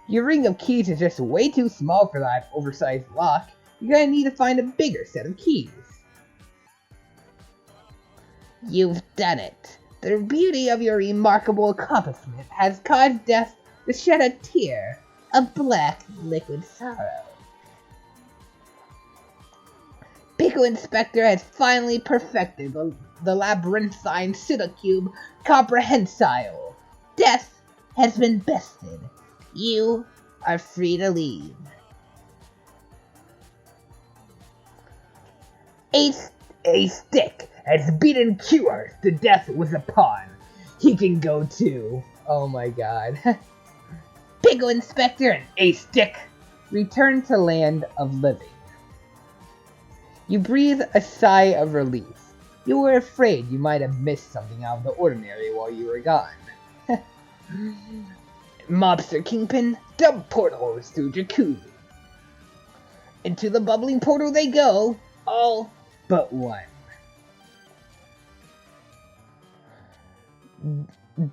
Your ring of keys is just way too small for that oversized lock. You're gonna need to find a bigger set of keys. You've done it. The beauty of your remarkable accomplishment has caused Death to shed a tear of black liquid sorrow. Pickle Inspector has finally perfected the labyrinthine Pseudocube comprehensile. Death has been bested. You are free to leave. Ace Stick has beaten Cures to death with a pawn. He can go too. Oh my god. Pickle Inspector and Ace Stick return to Land of Living. You breathe a sigh of relief. You were afraid you might have missed something out of the ordinary while you were gone. Mobster Kingpin, dump portholes through Jacuzzi. Into the bubbling portal they go, all but one.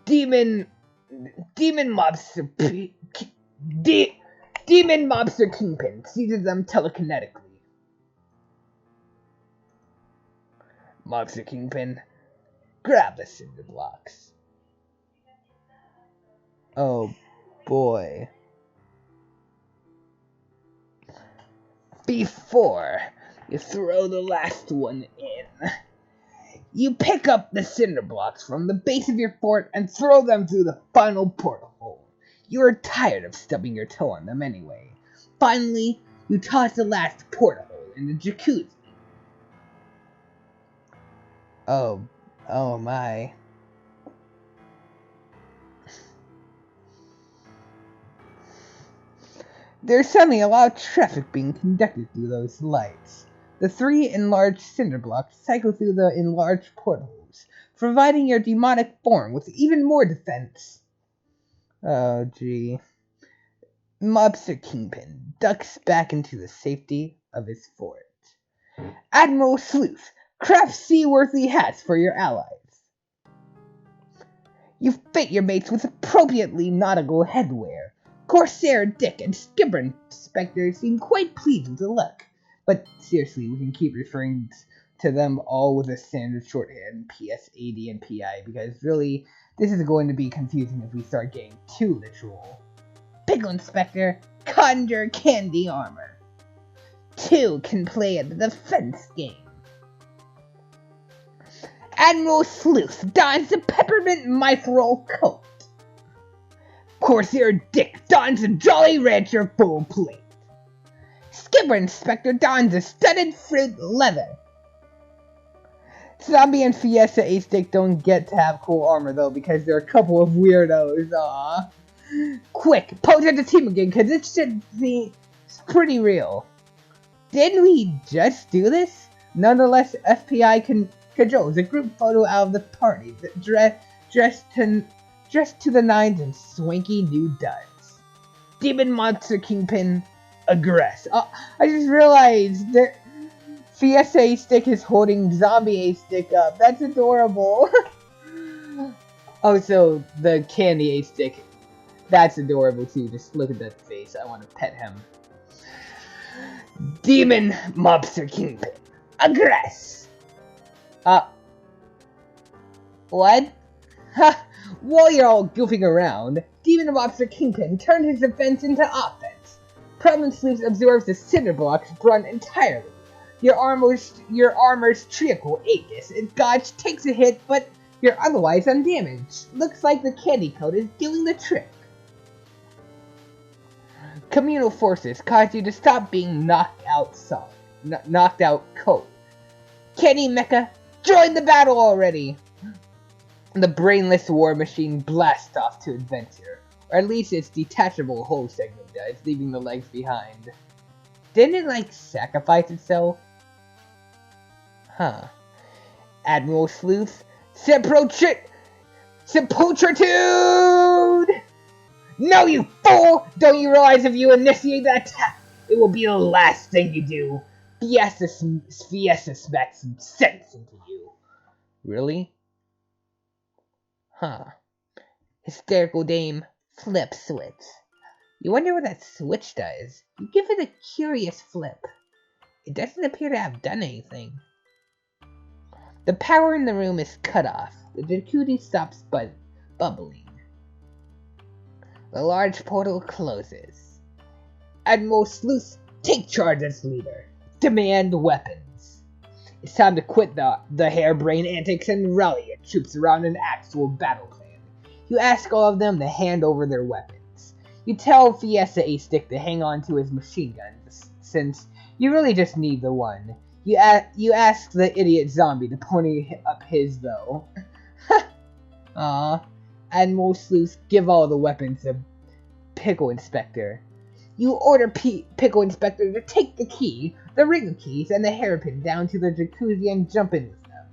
Demon Mobster Kingpin seizes them telekinetically. Mobster Kingpin, grab the cinder blocks. Oh boy. Before you throw the last one in, you pick up the cinder blocks from the base of your fort and throw them through the final porthole. You are tired of stubbing your toe on them anyway. Finally, you toss the last porthole in the jacuzzi. Oh my. There's suddenly a lot of traffic being conducted through those lights. The 3 enlarged cinder blocks cycle through the enlarged portholes, providing your demonic form with even more defense. Oh, gee. Mobster Kingpin ducks back into the safety of his fort. Admiral Sleuth, craft seaworthy hats for your allies. You fit your mates with appropriately nautical headwear. Corsair Dick and Skipper Inspector seem quite pleased with the look. But seriously, we can keep referring to them all with a standard shorthand, PS, AD, and PI, because really, this is going to be confusing if we start getting too literal. Pickle Inspector, conjure candy armor. 2 can play at the defense game. Admiral Sleuth dons a peppermint mithril coat. Corsair Dick dons a Jolly Rancher full plate. Skipper Inspector dons a studded fruit leather. Zombie and Fiesta Ace Dick don't get to have cool armor though because they're a couple of weirdos. Aww. Quick, pose at the team again because it should be pretty real. Didn't we just do this? Nonetheless, FPI cajoles a group photo out of the party that dressed to the nines in swanky new duds. Demon Monster Kingpin, aggress. Oh, I just realized that Fiesta A-Stick is holding Zombie A-Stick up. That's adorable. Oh, so the Candy A-Stick. That's adorable too. Just look at that face. I want to pet him. Demon Mobster Kingpin, aggress. What? Ha! While you're all goofing around, Demon Mobster Kingpin turned his defense into offense. Problem Sleuth absorbs the cinder blocks brunt entirely. Your armor's triacle Aegis and Gotch takes a hit, but you're otherwise undamaged. Looks like the candy coat is doing the trick. Communal forces cause you to stop being knocked out cold. Candy Mecha, join the battle already! The brainless war machine blasts off to adventure, or at least its detachable hull segment does, leaving the legs behind. Didn't it, sacrifice itself? Huh. Admiral Sleuth, sepulchritude! No, you fool! Don't you realize if you initiate the attack, it will be the last thing you do? Fiesta smacks some sense into you. Really? Huh. Hysterical Dame, flip switch. You wonder what that switch does. You give it a curious flip. It doesn't appear to have done anything. The power in the room is cut off. The jacuzzi stops bubbling. The large portal closes. Admiral Sleuth, take charge as leader. Demand weapons. It's time to quit the harebrained antics and rally your troops around an actual battle plan. You ask all of them to hand over their weapons. You tell Fiesta A-Stick to hang on to his machine guns, since you really just need the one. You ask the idiot zombie to pony up his, though. Aww. Admiral Sleuth, give all the weapons to Pickle Inspector. You order Pickle Inspector to take the key, the ring of keys, and the hairpin down to the jacuzzi and jump in with them.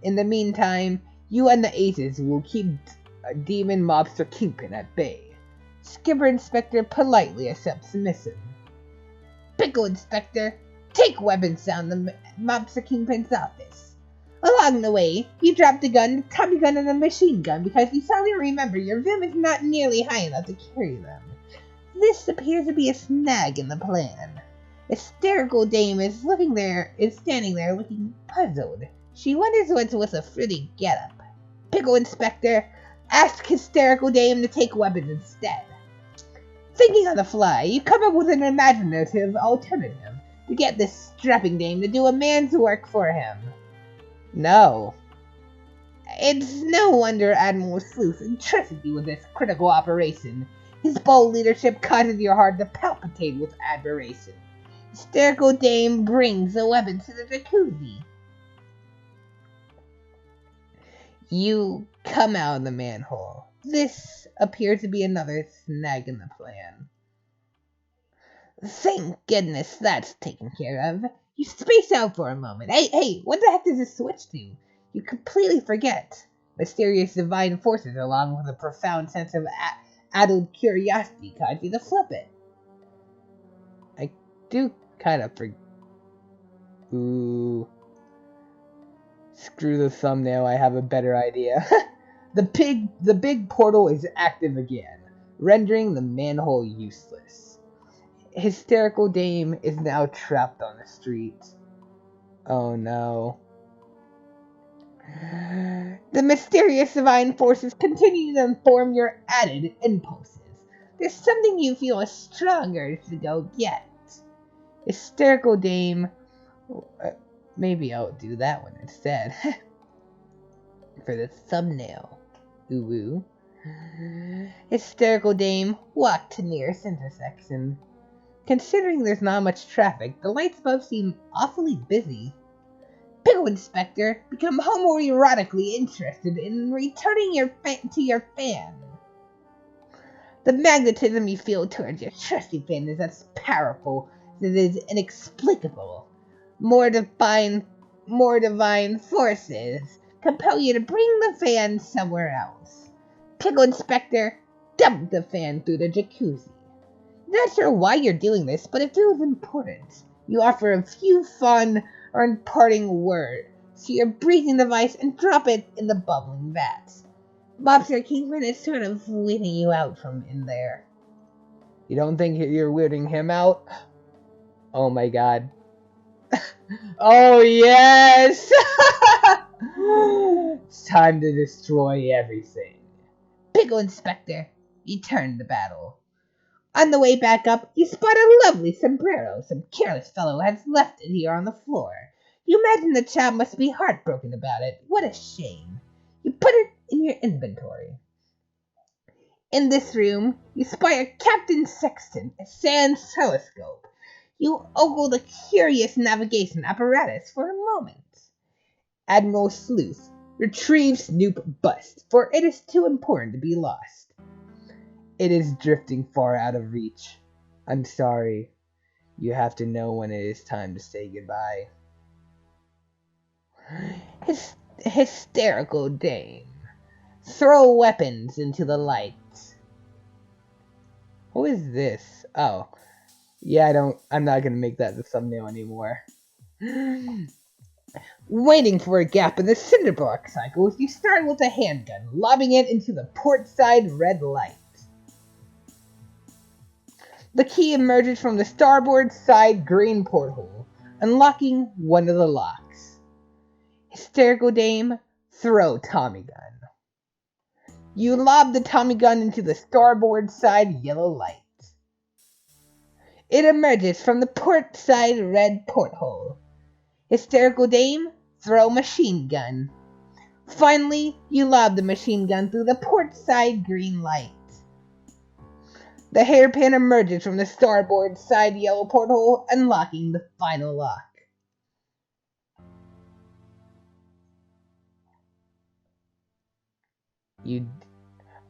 In the meantime, you and the Aces will keep Demon Mobster Kingpin at bay. Skipper Inspector politely accepts the mission. Pickle Inspector, take weapons down the Mobster Kingpin's office. Along the way, you drop the Tommy gun, and the machine gun because you suddenly remember your vim is not nearly high enough to carry them. This appears to be a snag in the plan. Hysterical Dame is standing there looking puzzled. She wonders what's with a fruity getup. Pickle Inspector, ask Hysterical Dame to take weapons instead. Thinking on the fly, you come up with an imaginative alternative to get this strapping dame to do a man's work for him. No. It's no wonder Admiral Sleuth entrusted you with this critical operation. His bold leadership causes your heart to palpitate with admiration. Hysterical Dame brings the weapon to the jacuzzi. You come out of the manhole. This appears to be another snag in the plan. Thank goodness that's taken care of. You space out for a moment. Hey, what the heck does this switch do? You completely forget. Mysterious divine forces along with a profound sense of addled curiosity cause you to flip it. I do kind of forget. Ooh. Screw the thumbnail, I have a better idea. The big portal is active again, rendering the manhole useless. Hysterical Dame is now trapped on the street. Oh no. The mysterious divine forces continue to inform your added impulses. There's something you feel a strong urge to go get. Hysterical Dame... maybe I'll do that one instead. For the thumbnail. Ooh. Hysterical Dame walked to nearest intersection. Considering there's not much traffic, the lights above seem awfully busy. Pickle Inspector, become homoerotically interested in returning to your fan. The magnetism you feel towards your trusty fan is as powerful as it is inexplicable. More divine forces compel you to bring the fan somewhere else. Pickle Inspector, dump the fan through the jacuzzi. Not sure why you're doing this, but it feels important. You offer a few fun or imparting words to your breathing device and drop it in the bubbling vat. Mobster Kingpin is sort of weirding you out from in there. You don't think you're weirding him out? Oh my god. Oh yes! It's time to destroy everything. Pickle Inspector, you turn to battle. On the way back up, you spot a lovely sombrero some careless fellow has left it here on the floor. You imagine the chap must be heartbroken about it. What a shame. You put it in your inventory. In this room, you spy a Captain Sexton, a Sans telescope. You ogle the curious navigation apparatus for a moment. Admiral Sleuth, retrieve Snoop bust, for it is too important to be lost. It is drifting far out of reach. I'm sorry. You have to know when it is time to say goodbye. Hysterical Dame. Throw weapons into the light. Who is this? Oh. Yeah, I'm not gonna make that the thumbnail anymore. Waiting for a gap in the cinderblock cycles, you start with a handgun, lobbing it into the port side red light. The key emerges from the starboard side green porthole, unlocking one of the locks. Hysterical Dame, throw Tommy gun. You lob the Tommy gun into the starboard side yellow light. It emerges from the port side red porthole. Hysterical Dame, throw machine gun. Finally, you lob the machine gun through the port side green light. The hairpin emerges from the starboard side yellow porthole, unlocking the final lock.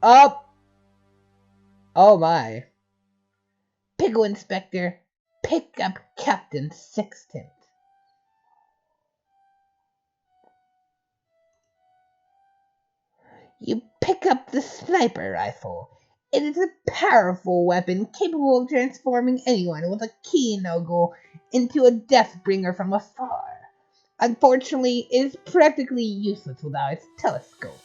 Up! Oh my. Pickle Inspector, pick up Captain Sexton. You pick up the sniper rifle. It is a powerful weapon capable of transforming anyone with a keen ogle into a deathbringer from afar. Unfortunately, it is practically useless without its telescope.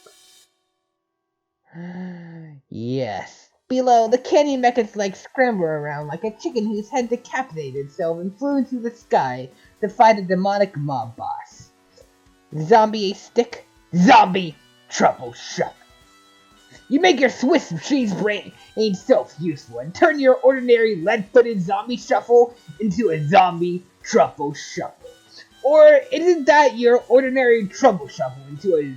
Yes. Below, the canyon mechas scramble around like a chicken whose head decapitated itself and flew into the sky to fight a demonic mob boss. Zombie a stick. Zombie truffle shuffle. You make your Swiss cheese brain ain't self-useful and turn your ordinary lead-footed zombie shuffle into a zombie truffle shuffle. Or isn't that your ordinary truffle shuffle into a...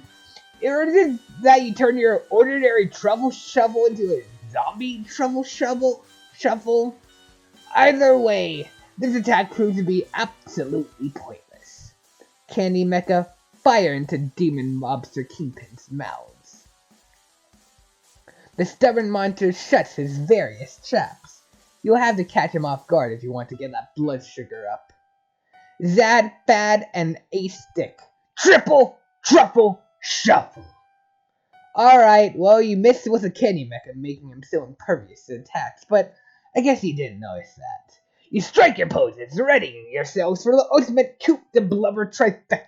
Or is it that you turn your ordinary truffle shuffle into a zombie truffle shuffle? Either way, this attack proved to be absolutely pointless. Candy Mecha, fire into Demon Mobster Kingpin's mouths. The stubborn monster shuts his various traps. You'll have to catch him off guard if you want to get that blood sugar up. Zad, Fad, and a stick. Triple, truffle, shuffle. Alright, well, you missed with a Candy Mecha, making him so impervious to attacks, but I guess you didn't notice that. You strike your poses, readying yourselves for the ultimate Coop de Blubber trifecta.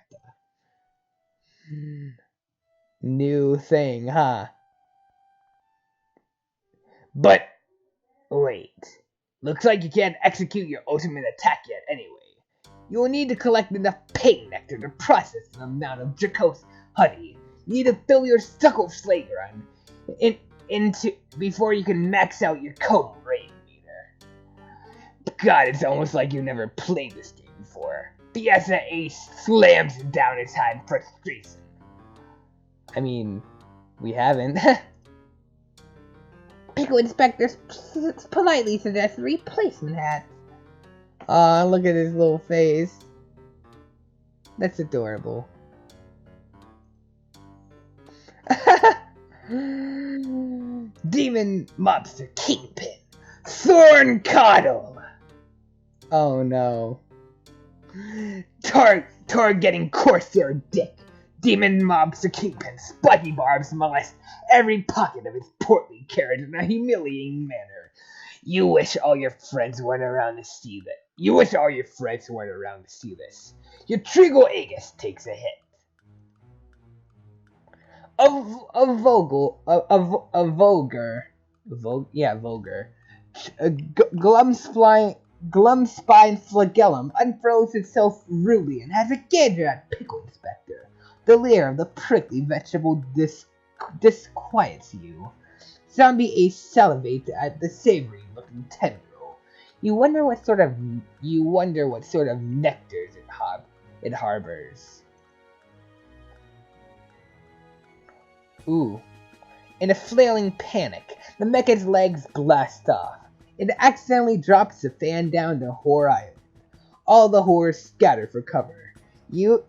New thing, huh? But, wait. Looks like you can't execute your ultimate attack yet anyway. You will need to collect enough pain nectar to process the amount of Dracos honey. You need to fill your Suckle Slageron into before you can max out your comb rating meter. God, it's almost like you never played this game before. Fiesta Ace slams down his hand in frustration. I mean, we haven't. Pickle Inspector politely suggests replacement hats. Aw, look at his little face. That's adorable. Demon Mobster Kingpin. Thorn Coddle. Oh no. Tor getting coarser dick. Demon Mobster Kingpin. Spiky barbs molest every pocket of his portly carrot in a humiliating manner. You wish all your friends weren't around to see that. Your Trigo Aegis takes a hit. Vulgar. Glumspine Flagellum unfurls itself rudely and has a gander at Pickle Inspector. The leer of the prickly vegetable disquiets you. Zombie Ace salivates at the savory-looking tendril. You wonder what sort of nectars it harbors. Ooh. In a flailing panic, the mecha's legs blast off. It accidentally drops the fan down to Whore Island. All the whores scatter for cover. You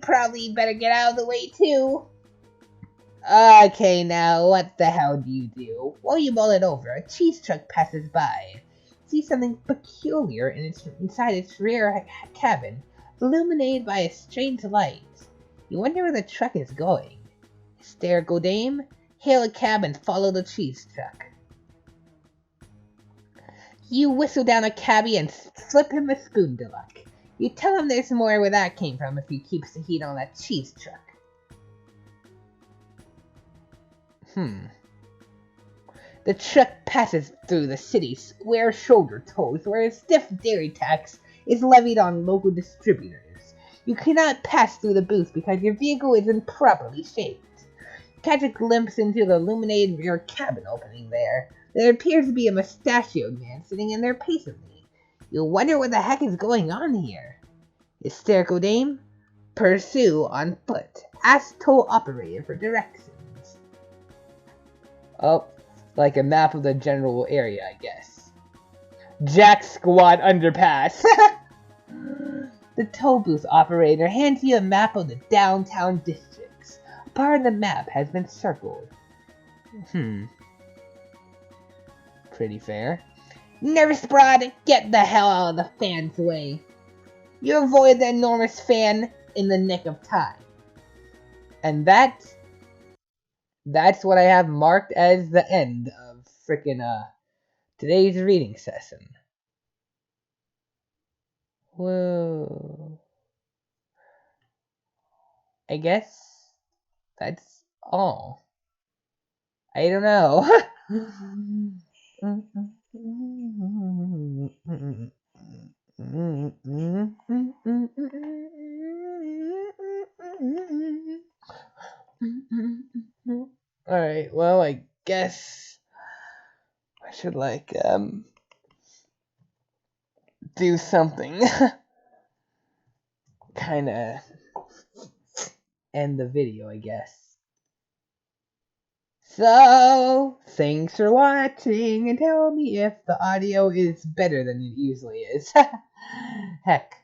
probably better get out of the way too. Okay, now what the hell do you do? While you mull it over, a cheese truck passes by. See something peculiar inside its rear cabin, illuminated by a strange light. You wonder where the truck is going. Hysterical dame, hail a cab and follow the cheese truck. You whistle down a cabbie and slip him a spoon to luck. You tell him there's more where that came from if he keeps the heat on that cheese truck. The truck passes through the city's square shoulder tolls where a stiff dairy tax is levied on local distributors. You cannot pass through the booth because your vehicle isn't properly shaped. Catch a glimpse into the illuminated rear cabin opening there. There appears to be a mustachioed man sitting in there patiently. You wonder what the heck is going on here. Hysterical dame? Pursue on foot. Ask toll operator for directions. Oh, like a map of the general area, I guess. Jack Squad Underpass. The toll booth operator hands you a map of the downtown districts. A part of the map has been circled. Pretty fair. Nervous broad, get the hell out of the fan's way. You avoid the enormous fan in the nick of time. And that's what I have marked as the end of frickin' today's reading session. Whoa. I guess that's all. I don't know. Alright, well, I guess I should, like, do something. Kinda end the video, I guess. So, thanks for watching, and tell me if the audio is better than it usually is. Heck,